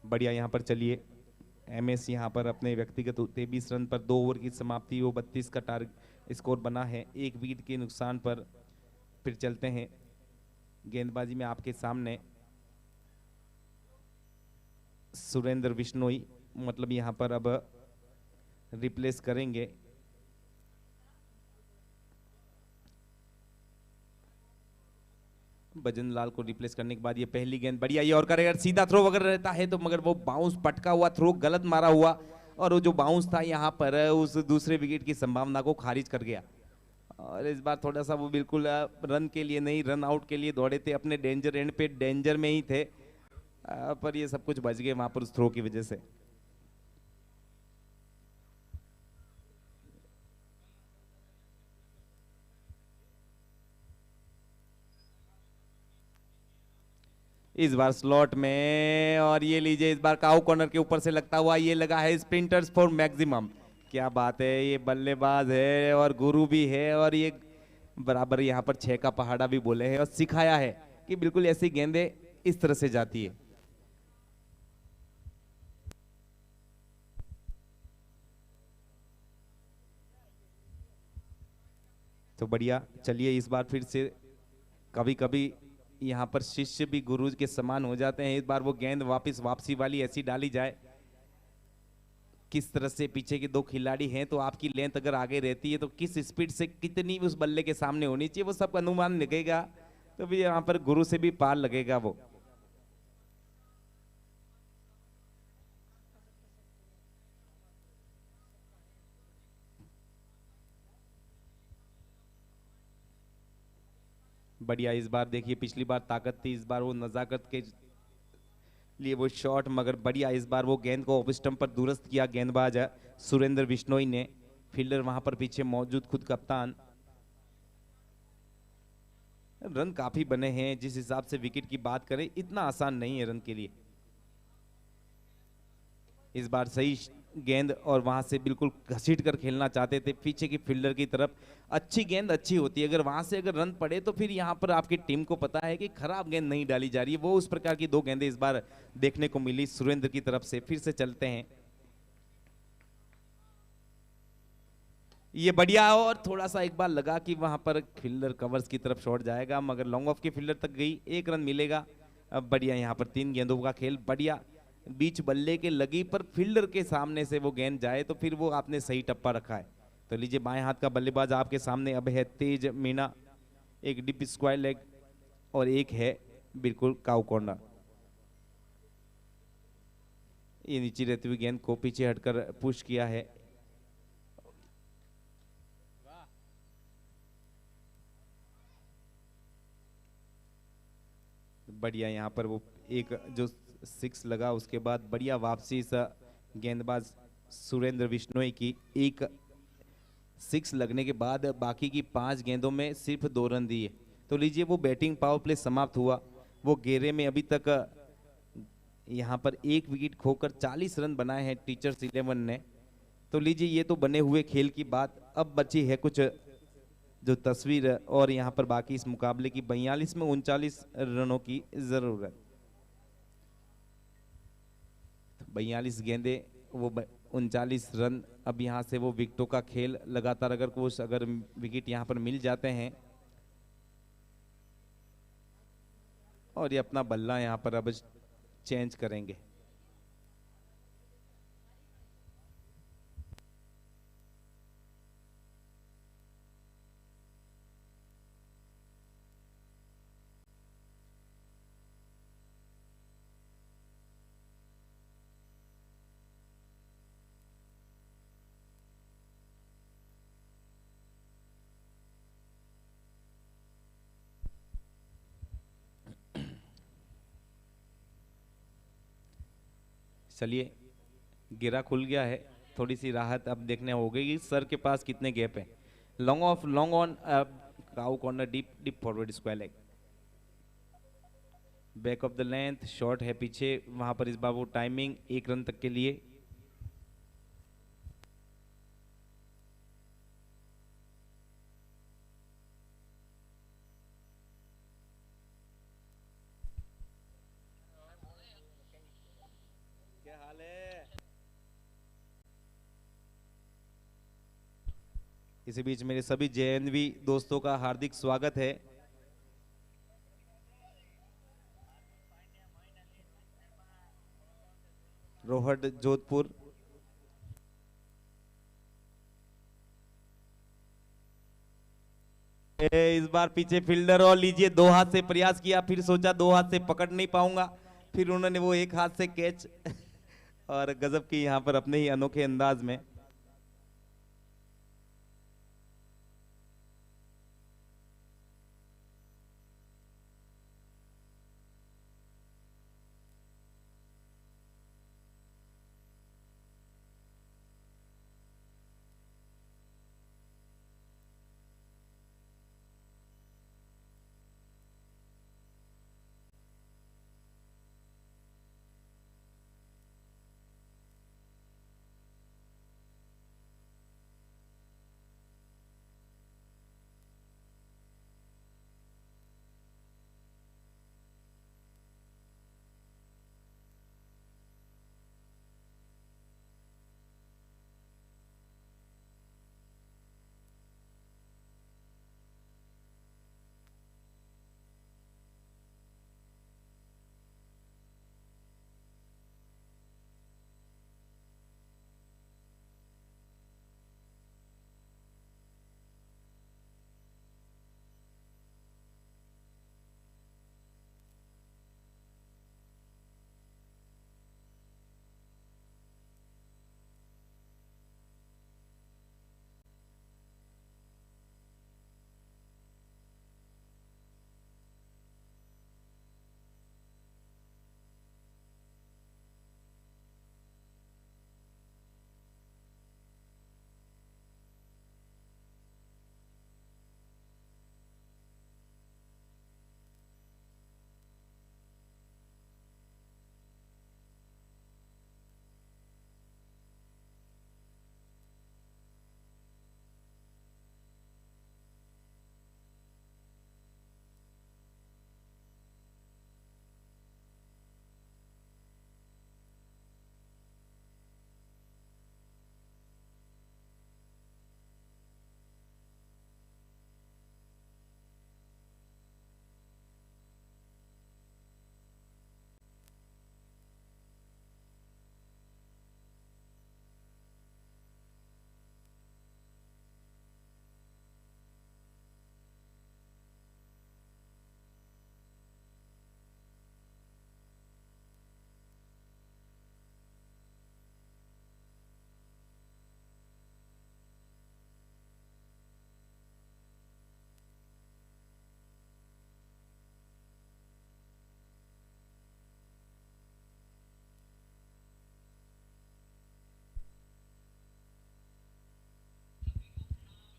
बढ़िया, यहाँ पर चलिए एमएस यहाँ पर अपने व्यक्तिगत 23 रन पर 2 ओवर की समाप्ति, वो 32 का टारगेट स्कोर बना है, 1 विकेट के नुकसान पर। फिर चलते हैं गेंदबाजी में आपके सामने सुरेंद्र बिश्नोई, मतलब यहाँ पर अब रिप्लेस करेंगे भजन लाल को। रिप्लेस करने के बाद ये पहली गेंद बढ़िया, ये और करेगा, सीधा थ्रो अगर रहता है तो, मगर वो बाउंस पटका हुआ थ्रो गलत मारा हुआ, और वो जो बाउंस था यहाँ पर उस दूसरे विकेट की संभावना को खारिज कर गया। और इस बार थोड़ा सा वो बिल्कुल रन के लिए नहीं, रन आउट के लिए दौड़े थे, अपने डेंजर एंड पे डेंजर में ही थे, पर ये सब कुछ बच गए वहां पर उस थ्रो की वजह से। इस बार स्लॉट में, और ये लीजिए इस बार काउ कॉर्नर के ऊपर से लगता हुआ, ये लगा है स्प्रिंटर्स फॉर मैक्सिमम। क्या बात है, ये बल्लेबाज है और गुरु भी है, और ये बराबर यहाँ पर 6 का पहाड़ा भी बोले हैं और सिखाया है कि बिल्कुल ऐसी गेंदें इस तरह से जाती है। तो बढ़िया, चलिए इस बार फिर से, कभी कभी यहाँ पर शिष्य भी गुरु के समान हो जाते हैं। इस बार वो गेंद वापसी वाली ऐसी डाली जाए, किस तरह से पीछे के 2 खिलाड़ी हैं तो आपकी लेंथ अगर आगे रहती है तो किस स्पीड से कितनी उस बल्ले के सामने होनी चाहिए, वो सब अनुमान लगेगा, तो भी यहाँ पर गुरु से भी पार लगेगा वो। बढ़िया, इस बार देखिए पिछली बार ताकत थी, इस बार वो नजाकत के लिए वो शॉट, मगर बढ़िया इस बार वो गेंद को ऑफ स्टंप पर दुरुस्त किया गेंदबाज सुरेंद्र बिश्नोई ने। फील्डर वहां पर पीछे मौजूद, खुद कप्तान। रन काफी बने हैं, जिस हिसाब से विकेट की बात करें इतना आसान नहीं है रन के लिए। इस बार सही गेंद और वहां से बिल्कुल घसीट कर खेलना चाहते थे पीछे की फील्डर की तरफ। अच्छी गेंद अच्छी होती है, अगर वहां से अगर रन पड़े तो फिर यहाँ पर आपकी टीम को पता है कि खराब गेंद नहीं डाली जा रही है। वो उस प्रकार की दो गेंदें इस बार देखने को मिली सुरेंद्र की तरफ से। फिर से चलते हैं, ये बढ़िया है, और थोड़ा सा एक बार लगा कि वहां पर फील्डर कवर्स की तरफ शॉट जाएगा, मगर लॉन्ग ऑफ की फील्डर तक गई, एक रन मिलेगा। अब बढ़िया यहाँ पर तीन गेंदों का खेल, बढ़िया बीच बल्ले के लगी पर फील्डर के सामने से वो गेंद जाए तो फिर वो आपने सही टप्पा रखा है। तो लीजिए बाएं हाथ का बल्लेबाज आपके सामने अब है तेज मीणा, एक डीप स्क्वायर लेग और एक है बिल्कुल काउ कॉर्नर। ये नीचे रहती हुई गेंद को पीछे हटकर पुश किया है। बढ़िया यहाँ पर वो एक जो सिक्स लगा, उसके बाद बढ़िया वापसी इस गेंदबाज सुरेंद्र बिश्नोई की। एक सिक्स लगने के बाद बाकी की पांच गेंदों में सिर्फ दो रन दिए। तो लीजिए वो बैटिंग पावर प्ले समाप्त हुआ। वो घेरे में अभी तक यहाँ पर एक विकेट खोकर 40 रन बनाए हैं टीचर्स 11 ने। तो लीजिए ये तो बने हुए खेल की बात, अब बची है कुछ जो तस्वीर और यहाँ पर बाकी इस मुकाबले की 42 में 39 रनों की जरूरत। 42 गेंदे वो 39 रन। अब यहाँ से वो विकेटों का खेल लगातार, अगर कुछ अगर विकेट यहाँ पर मिल जाते हैं और ये अपना बल्ला यहाँ पर अब चेंज करेंगे। चलिए, गिरा खुल गया है, थोड़ी सी राहत अब देखने हो गई सर के पास कितने गैप है। Long off, long on, cow corner, deep deep forward square leg, back of the length, short है पीछे। वहां पर इस बार वो टाइमिंग एक रन तक के लिए। क्या हाल है? इसी बीच मेरे सभी जेएनवी दोस्तों का हार्दिक स्वागत है। रोहट, जोधपुर। इस बार पीछे फील्डर, और लीजिए दो हाथ से प्रयास किया, फिर सोचा दो हाथ से पकड़ नहीं पाऊंगा, फिर उन्होंने वो एक हाथ से कैच और गजब की यहाँ पर अपने ही अनोखे अंदाज में।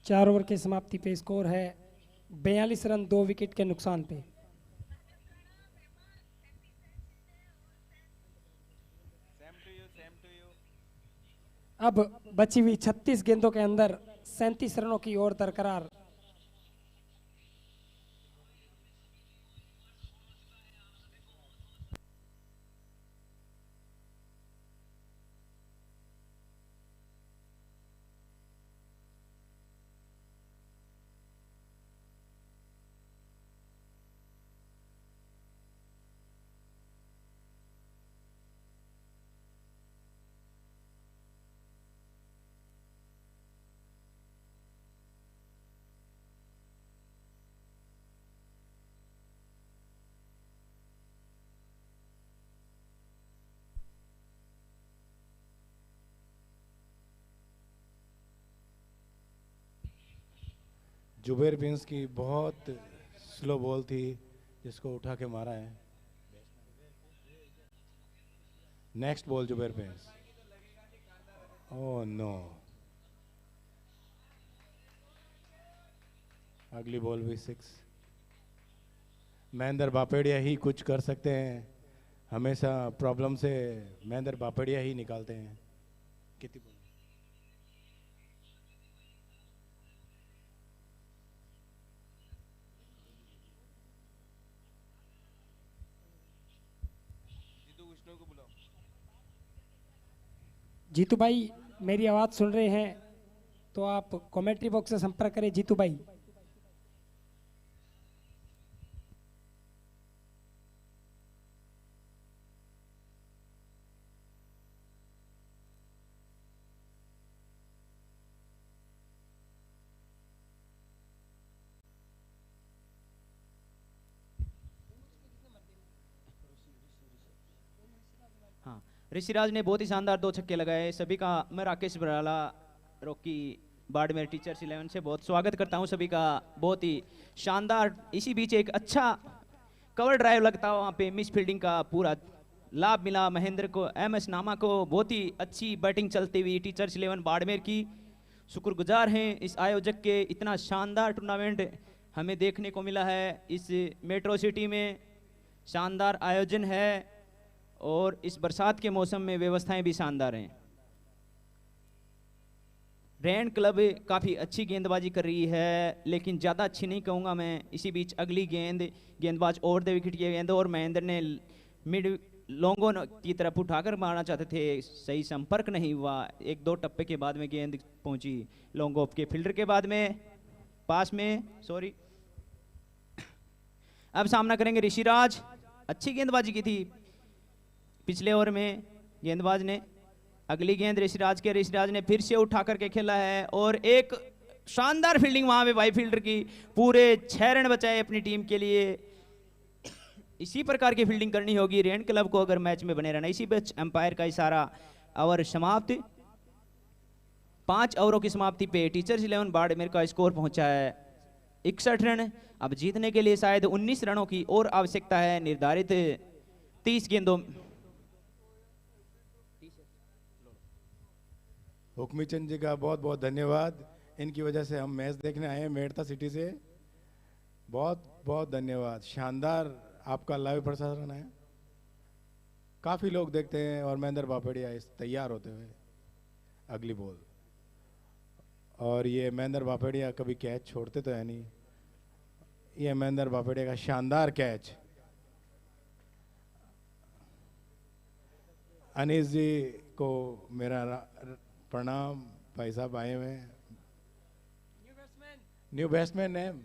4 ओवर की समाप्ति पे स्कोर है 42 रन 2 विकेट के नुकसान पे। अब बची हुई 36 गेंदों के अंदर 37 रनों की ओर दरकरार। जुबेर प्रिंस की बहुत स्लो बॉल थी जिसको उठा के मारा है। Next ball Zuber Prince. Oh no, अगली बॉल भी 6। महेंद्र बापेड़िया ही कुछ कर सकते हैं, हमेशा प्रॉब्लम से महेंद्र बापेड़िया ही निकालते हैं। कितनी बॉल? जीतू भाई मेरी आवाज सुन रहे हैं तो आप कमेंट्री बॉक्स से संपर्क करें जीतू भाई। हाँ, ऋषिराज ने बहुत ही शानदार 2 छक्के लगाए। सभी का मैं राकेश बराला रॉकी बाड़मेर टीचर्स 11 से बहुत स्वागत करता हूं सभी का। बहुत ही शानदार, इसी बीच एक अच्छा कवर ड्राइव लगता है, वहाँ पे मिस फील्डिंग का पूरा लाभ मिला महेंद्र को, MS नामा को। बहुत ही अच्छी बैटिंग चलती हुई टीचर्स 11 बाड़मेर की शुक्रगुजार हैं इस आयोजक के। इतना शानदार टूर्नामेंट हमें देखने को मिला है इस मेट्रो सिटी में, शानदार आयोजन है और इस बरसात के मौसम में व्यवस्थाएं भी शानदार हैं। रैन क्लब काफ़ी अच्छी गेंदबाजी कर रही है, लेकिन ज़्यादा अच्छी नहीं कहूँगा मैं। इसी बीच अगली गेंदबाज ओवर द विकेट की गेंद और महेंद्र ने मिड लॉन्गों की तरफ उठाकर मारना चाहते थे, सही संपर्क नहीं हुआ। 1-2 टप्पे के बाद में गेंद पहुंची लॉन्ग ऑफ के फील्डर के बाद में पास में, सॉरी। अब सामना करेंगे ऋषिराज। अच्छी गेंदबाजी की थी पिछले ओवर में गेंदबाज ने। अगली गेंद ऋषिराज के, ऋषिराज ने फिर से उठा करके खेला है और एक शानदार फील्डिंग वहां पे वाइड फील्डर की। पूरे 6 रन बचाए अपनी टीम के लिए। इसी प्रकार की फील्डिंग करनी होगी रेन क्लब को अगर मैच में बने रहना। इसी बीच अंपायर का इशारा, ओवर समाप्त। 5 ओवरों की समाप्ति पे टीचर्स 11 बाड़मेर का स्कोर पहुंचा है 61 रन। अब जीतने के लिए शायद 19 रनों की और आवश्यकता है निर्धारित 30 गेंदों। हुक्मी चंद जी का बहुत बहुत धन्यवाद, इनकी वजह से हम मैच देखने आए हैं मेड़ता सिटी से। बहुत बहुत धन्यवाद, शानदार आपका लाइव प्रसारण है। काफ़ी लोग देखते हैं और महेंद्र बापेड़िया इस तैयार होते हुए। अगली बॉल, और ये महेंद्र बापेड़िया कभी कैच छोड़ते तो है नहीं। ये महेंद्र बापेड़िया का शानदार कैच। अनीस जी को मेरा प्रणाम, भाई साहब आए हुए हैं। New batsman name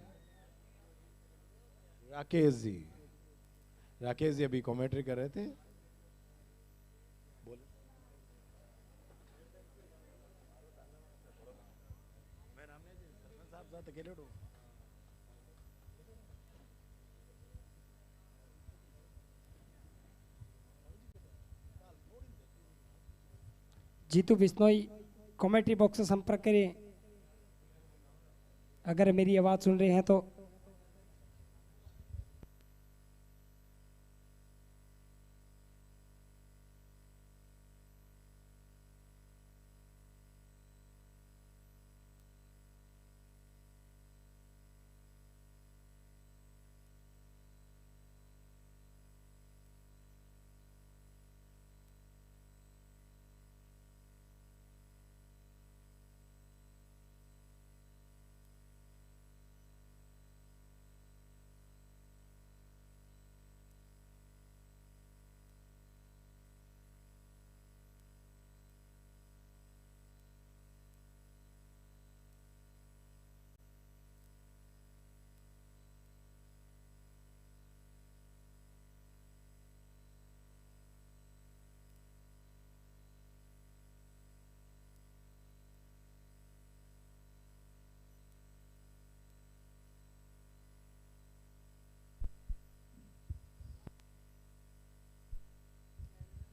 Rakesh ji. Rakesh ji अभी कमेंट्री कर रहे थे। बोलो। साहब साथ अकेले उठो। जीतू बिश्नोई कमेंट्री बॉक्स से संपर्क करें अगर मेरी आवाज सुन रहे हैं तो।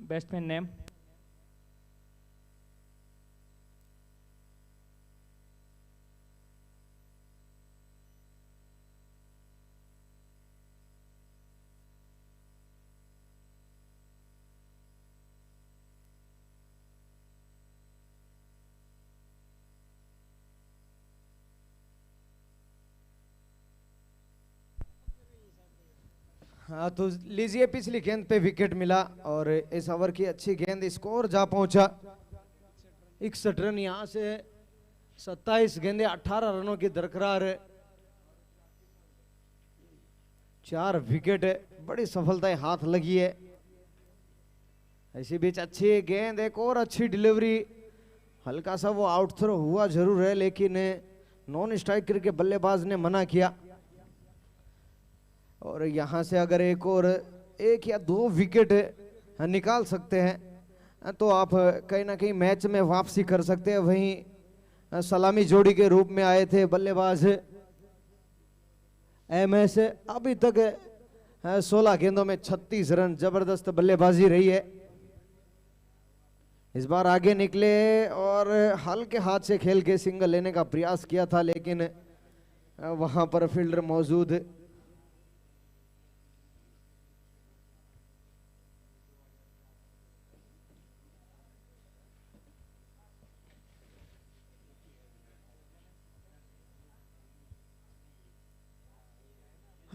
बैट्समैन नेम हाँ तो लीजिए, पिछली गेंद पे विकेट मिला और इस ओवर की अच्छी गेंद, स्कोर जा पहुंचा 61 रन। यहां से 27 गेंदे 18 रनों की दरकरार है, 4 विकेट है, बड़ी सफलताएं हाथ लगी है। इसी बीच अच्छी गेंद, एक और अच्छी डिलीवरी, हल्का सा वो आउट थ्रो हुआ जरूर है लेकिन नॉन स्ट्राइकर के बल्लेबाज ने मना किया। और यहाँ से अगर एक और 1 या 2 विकेट निकाल सकते हैं तो आप कहीं ना कहीं मैच में वापसी कर सकते हैं। वहीं सलामी जोड़ी के रूप में आए थे बल्लेबाज एमएस, अभी तक 16 गेंदों में 36 रन, जबरदस्त बल्लेबाजी रही है। इस बार आगे निकले और हल्के हाथ से खेल के सिंगल लेने का प्रयास किया था लेकिन वहां पर फील्डर मौजूद।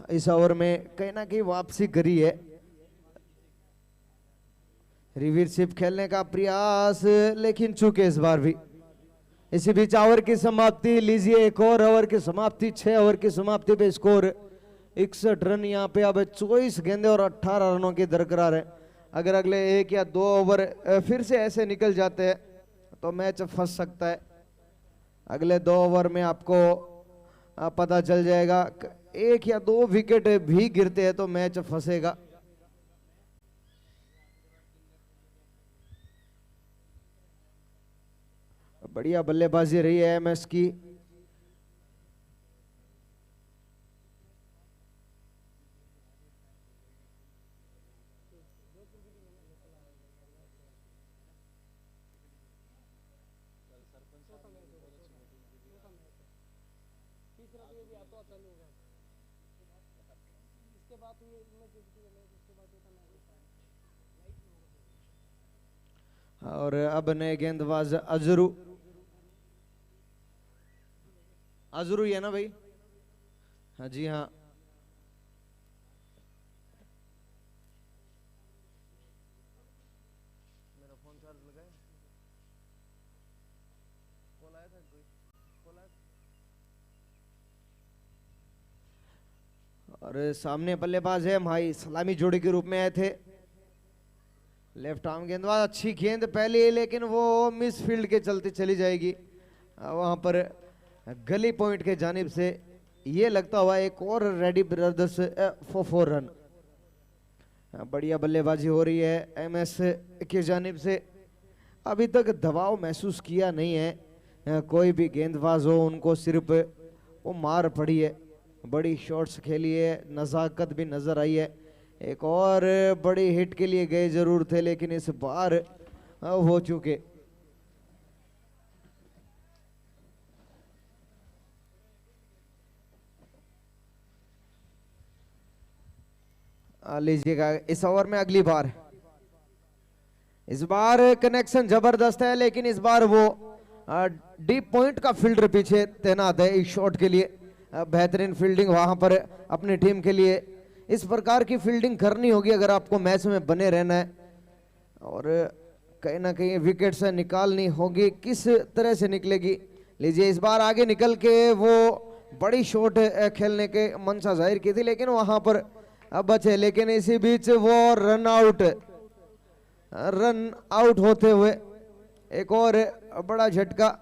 इस ओवर में कहीं ना कहीं वापसी करी है, रिवीरशिप खेलने का प्रयास लेकिन चूके इस बार भी। इसी बीच ओवर की समाप्ति, लीजिए एक और ओवर की समाप्ति, 6 ओवर की समाप्ति पे स्कोर 61 रन। यहाँ पे अब 24 गेंदे और 18 रनों की दरकरार है। अगर अगले 1 या 2 ओवर फिर से ऐसे निकल जाते हैं तो मैच फंस सकता है। अगले 2 ओवर में आपको पता चल जाएगा, 1 या 2 विकेट भी गिरते हैं तो मैच फंसेगा। बढ़िया बल्लेबाजी रही है एमएस की। और अब नए गेंदबाज अजरू ही है ना भाई? हाँ जी हाँ। मेरा फोन चार्ज लगा है, कॉल आया था कोई, कॉल आया था। और सामने बल्लेबाज है भाई, सलामी जोड़ी के रूप में आए थे। लेफ्ट आर्म गेंदबाज, अच्छी गेंद पहले लेकिन वो मिस फील्ड के चलते चली जाएगी। वहां पर गली पॉइंट के जानिब से ये लगता हुआ एक और रेडी ब्रदर्स 4 रन। बढ़िया बल्लेबाजी हो रही है एमएस के जानिब से। अभी तक दबाव महसूस किया नहीं है कोई भी गेंदबाज हो, उनको सिर्फ वो मार पड़ी है। बड़ी शॉट्स खेली है, नज़ाकत भी नजर आई है। एक और बड़ी हिट के लिए गए जरूर थे लेकिन इस बार हो चुके। लीजिएगा इस ओवर में अगली बार, इस बार कनेक्शन जबरदस्त है लेकिन इस बार वो डीप पॉइंट का फील्डर पीछे तैनात है इस शॉट के लिए। बेहतरीन फील्डिंग वहां पर अपनी टीम के लिए। इस प्रकार की फील्डिंग करनी होगी अगर आपको मैच में बने रहना है और कहीं ना कहीं विकेट से निकालनी होगी। किस तरह से निकलेगी? लीजिए इस बार आगे निकल के वो बड़ी शॉट खेलने के मंशा जाहिर की थी लेकिन वहां पर बचे। लेकिन इसी बीच वो रन आउट होते हुए एक और बड़ा झटका।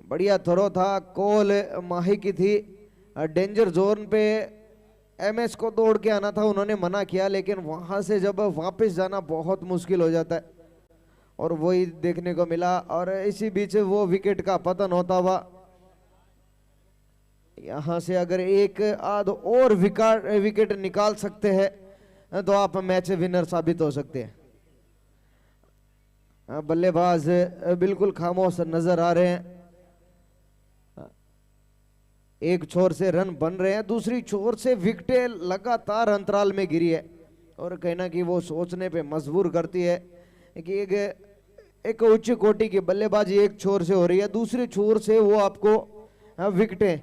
बढ़िया थ्रो था, कॉल माही की थी। डेंजर जोन पे एमएस को दौड़ के आना था, उन्होंने मना किया लेकिन वहां से जब वापस जाना बहुत मुश्किल हो जाता है और वही देखने को मिला। और इसी बीच वो विकेट का पतन होता हुआ यहाँ से अगर एक आध और विकेट निकाल सकते हैं तो आप मैच विनर साबित हो सकते हैं। बल्लेबाज बिल्कुल खामोश नजर आ रहे हैं। एक छोर से रन बन रहे हैं, दूसरी छोर से विकेटें लगातार अंतराल में गिरी है और कहना कि वो सोचने पे मजबूर करती है कि एक उच्च कोटि की बल्लेबाजी एक छोर से हो रही है, दूसरी छोर से वो आपको विकेटें।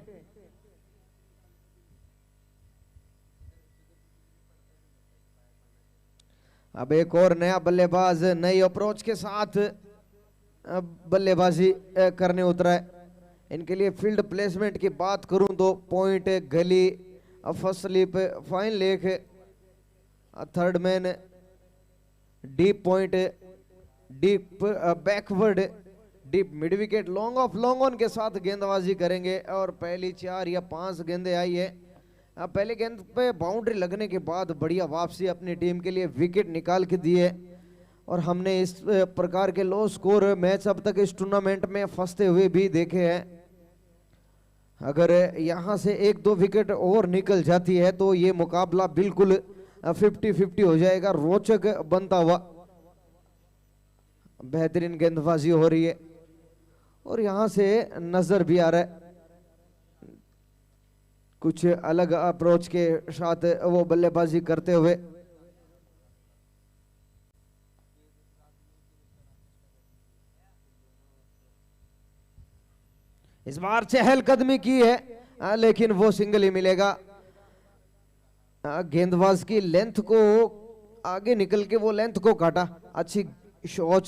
अब एक और नया बल्लेबाज नई अप्रोच के साथ बल्लेबाजी करने उतरा है। इनके लिए फील्ड प्लेसमेंट की बात करूं तो पॉइंट, गली, first slip, fine leg, third man, deep point, deep backward, deep mid wicket, long off long on के साथ गेंदबाजी करेंगे। और पहली 4 या 5 गेंदें आई है। पहले गेंद पे बाउंड्री लगने के बाद बढ़िया वापसी अपनी टीम के लिए विकेट निकाल के दी है और हमने इस प्रकार के लो स्कोर मैच अब तक इस टूर्नामेंट में फंसते हुए भी देखे हैं। अगर यहां से 1-2 विकेट और निकल जाती है तो ये मुकाबला बिल्कुल 50-50 हो जाएगा, रोचक बनता हुआ। बेहतरीन गेंदबाजी हो रही है और यहां से नजर भी आ रहा है कुछ अलग अप्रोच के साथ वो बल्लेबाजी करते हुए। इस बार चहलकदमी की है लेकिन वो सिंगल ही मिलेगा। गेंदबाज की लेंथ को आगे निकल के वो लेंथ को काटा। अच्छी शॉट,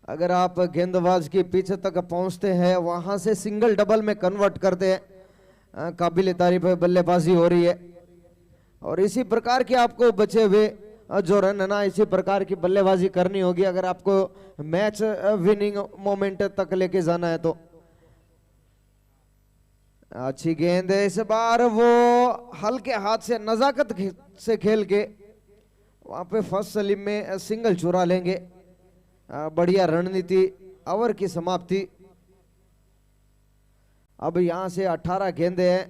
अगर आप गेंदबाज के पीछे तक पहुंचते हैं वहां से सिंगल डबल में कन्वर्ट करते हैं, काबिल तारीफ बल्लेबाजी हो रही है। और इसी प्रकार के आपको बचे हुए जो रन है ना, इसी प्रकार की बल्लेबाजी करनी होगी अगर आपको मैच विनिंग मोमेंट तक लेके जाना है तो। अच्छी गेंद है इस बार, वो हल्के हाथ से नजाकत से खेल के वहां पे फर्स्ट स्लिप में सिंगल चुरा लेंगे। बढ़िया रणनीति, ओवर की समाप्ति। अब यहां से 18 गेंदे हैं।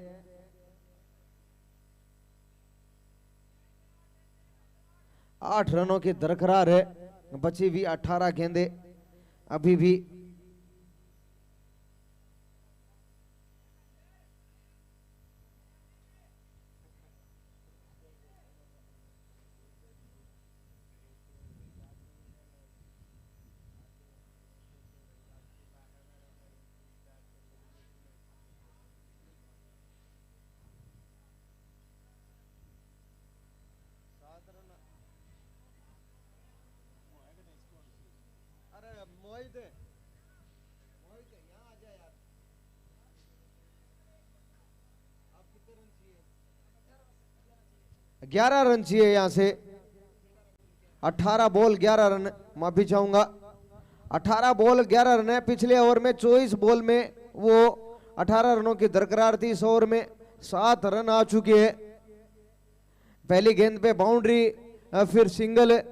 आठ रनों की दरकरार है, बची भी 18 गेंदे अभी भी। मोहित 11 रन चाहिए यहां से। 18 बॉल 11 रन, माफी चाहूंगा, 18 बॉल 11 रन है। पिछले ओवर में 24 बॉल में वो 18 रनों की दरकरार थी। इस ओवर में 7 रन आ चुके हैं। पहली गेंद पे बाउंड्री, फिर सिंगल।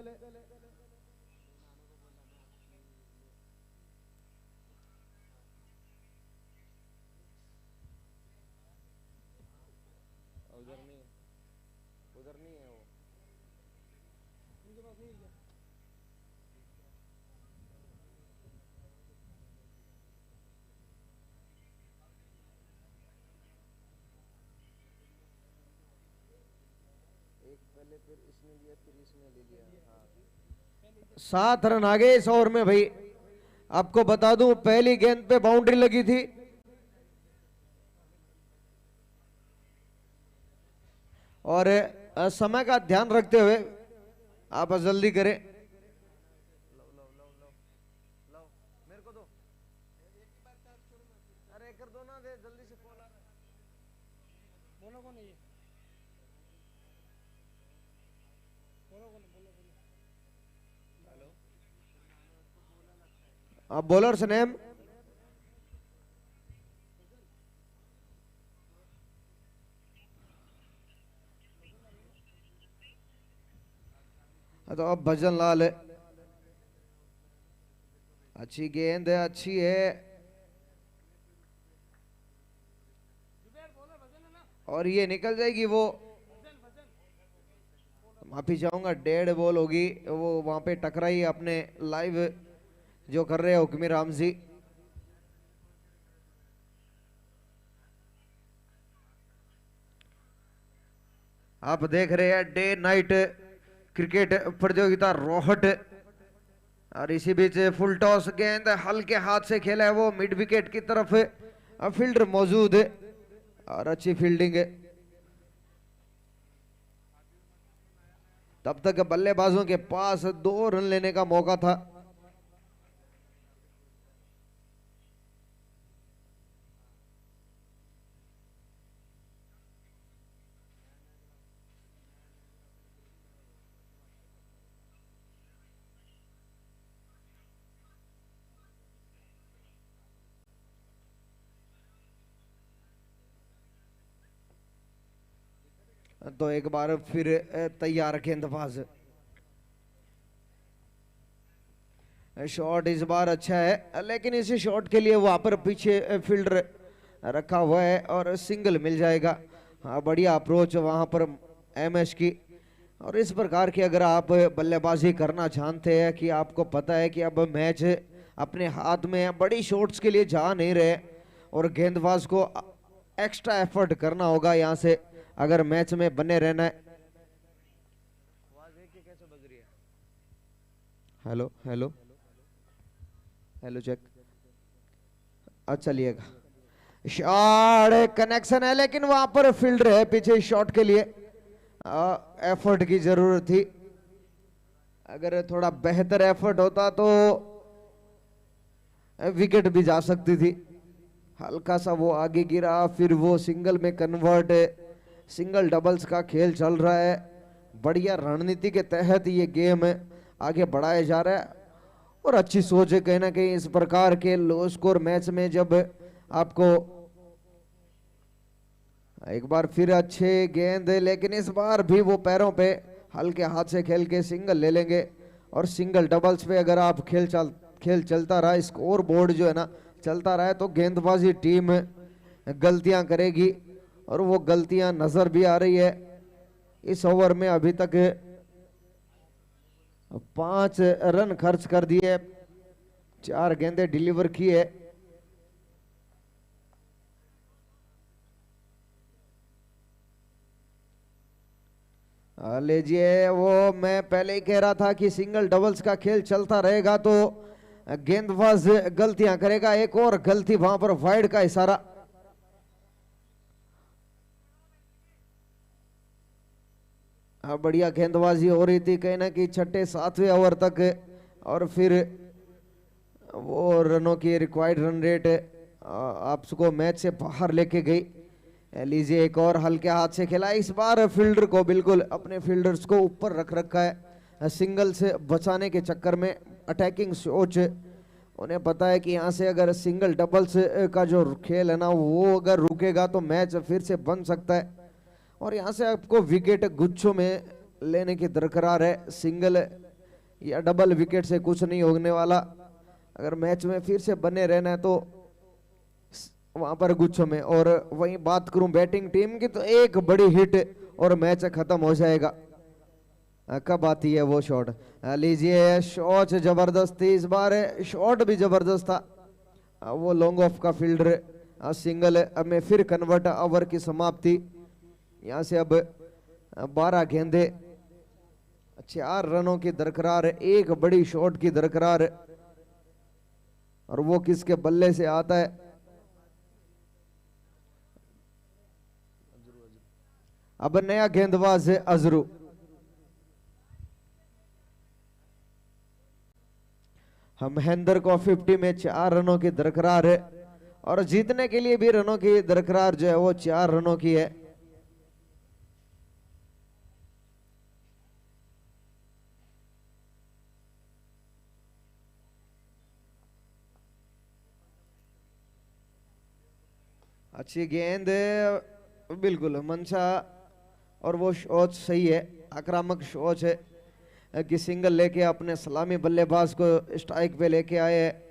फिर इसने लिया, फिर इसने ले लिया। 7 रन आ गए इस ओवर में भाई। आपको बता दूं पहली गेंद पे बाउंड्री लगी थी और समय का ध्यान रखते हुए आप जल्दी करें। मेरे को दो, अरे कर दो ना, दे जल्दी से। कॉल आ रहा है, बोलो कौन है ये? बॉलर्स नेम तो अब भजन लाल है। अच्छी गेंद है, अच्छी है। और ये निकल जाएगी, वो माफी चाहूंगा, डेड बॉल होगी, वो वहां पे टकराई अपने लाइव जो कर रहे हैं हुक्मी राम जी। आप देख रहे हैं डे नाइट क्रिकेट प्रतियोगिता रोहट, और इसी बीच फुल टॉस, गेंद हल्के हाथ से खेला है वो मिड विकेट की तरफ, फील्डर मौजूद है और अच्छी फील्डिंग है। तब तक बल्लेबाजों के पास 2 रन लेने का मौका था। तो एक बार फिर तैयार गेंदबाज, शॉट इस बार अच्छा है, लेकिन इसी शॉट के लिए वहां पर पीछे फील्डर रखा हुआ है और सिंगल मिल जाएगा। हाँ, बढ़िया अप्रोच वहां पर एमएस की। और इस प्रकार की अगर आप बल्लेबाजी करना जानते हैं कि आपको पता है कि अब मैच अपने हाथ में है, बड़ी शॉट्स के लिए जा नहीं रहे और गेंदबाज को एक्स्ट्रा एफर्ट करना होगा यहाँ से अगर मैच में बने रहना है। हेलो हेलो हेलो चेक, अच्छा चलिएगा। शॉट कनेक्शन है, लेकिन वहां पर फील्डर है पीछे, शॉट के लिए एफर्ट की जरूरत थी। अगर थोड़ा बेहतर एफर्ट होता तो विकेट भी जा सकती थी। हल्का सा वो आगे गिरा, फिर वो सिंगल में कन्वर्ट, सिंगल डबल्स का खेल चल रहा है। बढ़िया रणनीति के तहत ये गेम आगे बढ़ाया जा रहा है और अच्छी सोच है कहीं ना कहीं इस प्रकार के लो स्कोर मैच में। जब आपको एक बार फिर अच्छे गेंद, लेकिन इस बार भी वो पैरों पे हल्के हाथ से खेल के सिंगल ले लेंगे। और सिंगल डबल्स पे अगर आप खेल चलता रहा, स्कोर बोर्ड जो है ना चलता रहा है, तो गेंदबाजी टीम गलतियां करेगी और वो गलतियां नजर भी आ रही है। इस ओवर में अभी तक 5 रन खर्च कर दिए, 4 गेंदें डिलीवर की है। लीजिए, वो मैं पहले ही कह रहा था कि सिंगल डबल्स का खेल चलता रहेगा तो गेंदबाज गलतियां करेगा। एक और गलती वहां पर वाइड का इशारा। बढ़िया गेंदबाजी हो रही थी कहीं ना कहीं 6-7वें ओवर तक, और फिर वो रनों की रिक्वायर्ड रन रेट आपको मैच से बाहर लेके गई। लीजिए, एक और हल्के हाथ से खेला, इस बार फील्डर को बिल्कुल अपने फील्डर्स को ऊपर रख रखा है सिंगल से बचाने के चक्कर में। अटैकिंग सोच, उन्हें पता है कि यहाँ से अगर सिंगल डबल्स का जो खेल है ना वो अगर रुकेगा तो मैच फिर से बन सकता है। और यहाँ से आपको विकेट गुच्छों में लेने की दरकार है। सिंगल या डबल विकेट से कुछ नहीं होने वाला। अगर मैच में फिर से बने रहना है तो वहां पर गुच्छों में। और वहीं बात करूं बैटिंग टीम की तो एक बड़ी हिट और मैच खत्म हो जाएगा। कब आती है वो शॉट? लीजिए, शॉट जबरदस्त थी इस बार, शॉट भी जबरदस्त था। वो लॉन्ग ऑफ का फील्डर सिंगल में फिर कन्वर्ट। ओवर की समाप्ति। यहाँ से अब 12 गेंदे, 4 रनों की दरकार, एक बड़ी शॉट की दरकार, और वो किसके बल्ले से आता है? अब नया गेंदबाज है अजरू। महेंद्र को 50 में 4 रनों की दरकार है और जीतने के लिए भी रनों की दरकार जो है वो 4 रनों की है। अच्छी गेंद, बिल्कुल मंशा, और वो शॉट सही है, आक्रामक शॉट है कि सिंगल लेके अपने सलामी बल्लेबाज को स्ट्राइक पे लेके आए हैं।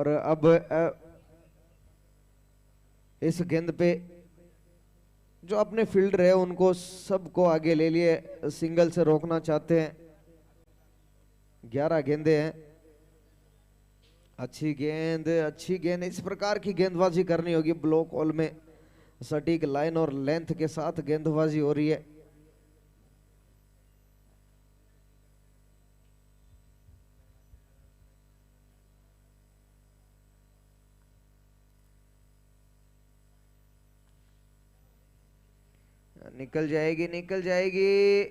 और अब इस गेंद पे जो अपने फील्डर है उनको सबको आगे ले लिए, सिंगल से रोकना चाहते हैं। 11 गेंदे हैं। अच्छी गेंद, अच्छी गेंद। इस प्रकार की गेंदबाजी करनी होगी ब्लॉक हॉल में। सटीक लाइन और लेंथ के साथ गेंदबाजी हो रही है। निकल जाएगी, निकल जाएगी।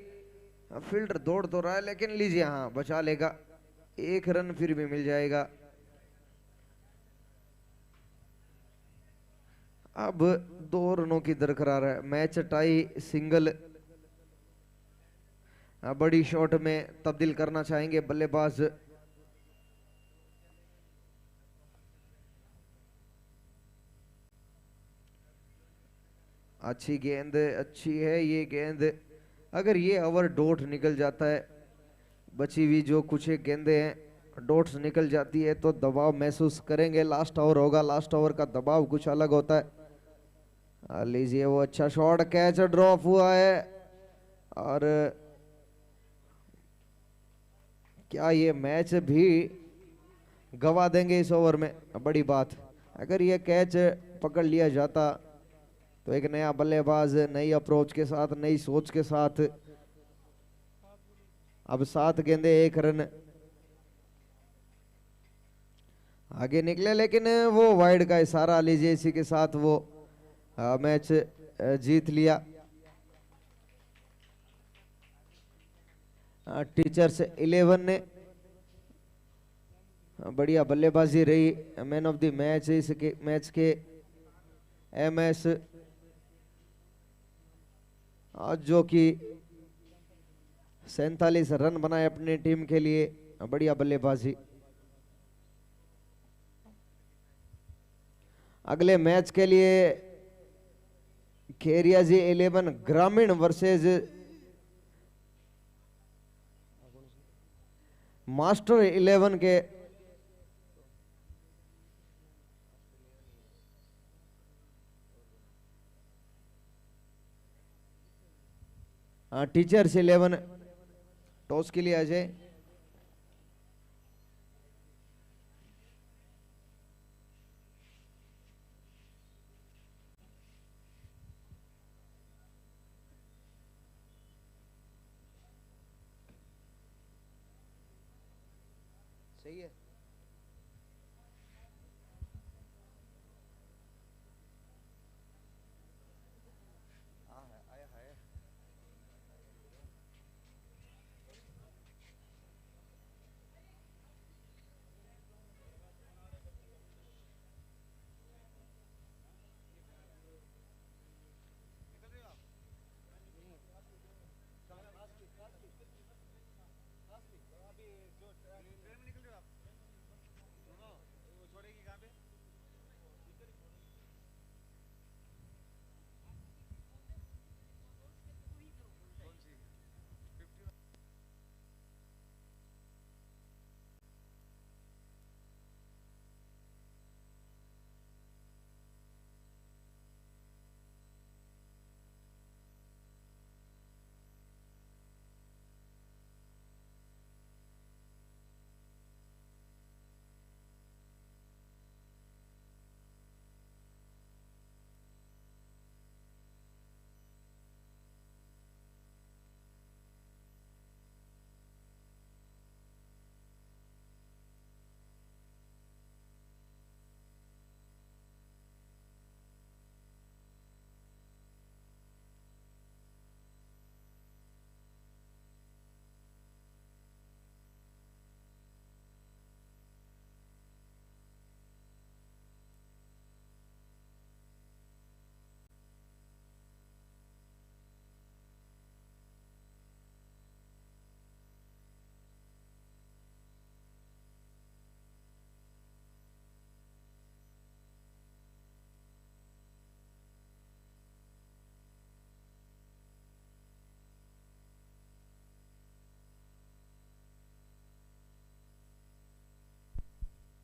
फील्डर दौड़ तो रहा है लेकिन लीजिए, हाँ बचा लेगा। 1 रन फिर भी मिल जाएगा। अब 2 रनों की दरकरार है। Match tie, single. बड़ी शॉट में तब्दील करना चाहेंगे बल्लेबाज। अच्छी गेंद, अच्छी है ये गेंद। अगर ये ओवर डॉट निकल जाता है, बची हुई जो कुछ एक गेंदें हैं डॉट्स निकल जाती है तो दबाव महसूस करेंगे। लास्ट ओवर होगा, लास्ट ओवर का दबाव कुछ अलग होता है। लीजिए वो अच्छा शॉट, कैच ड्रॉप हुआ है। और क्या ये मैच भी गवा देंगे इस ओवर में? बड़ी बात। अगर ये कैच पकड़ लिया जाता तो एक नया बल्लेबाज नई अप्रोच के साथ, नई सोच के साथ। अब 7 गेंदे 1 रन आगे निकले, लेकिन वो वाइड का इशारा, लीजिए इसी के साथ वो मैच जीत लिया। टीचर्स 11 ने बढ़िया बल्लेबाजी रही। मैन ऑफ द मैच इसके मैच के MS, जो कि 47 रन बनाए अपनी टीम के लिए। बढ़िया बल्लेबाजी। अगले मैच के लिए खेरिया जी 11 ग्रामीण वर्सेज मास्टर 11 के टीचर्स 11 टॉस के लिए आ जाए। सही है।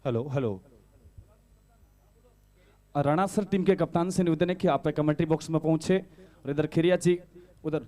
Hello hello. Rana sir team के कप्तान से निवेदन है कि आप कमेंट्री बॉक्स में पहुंचे और इधर खिरिया जी उधर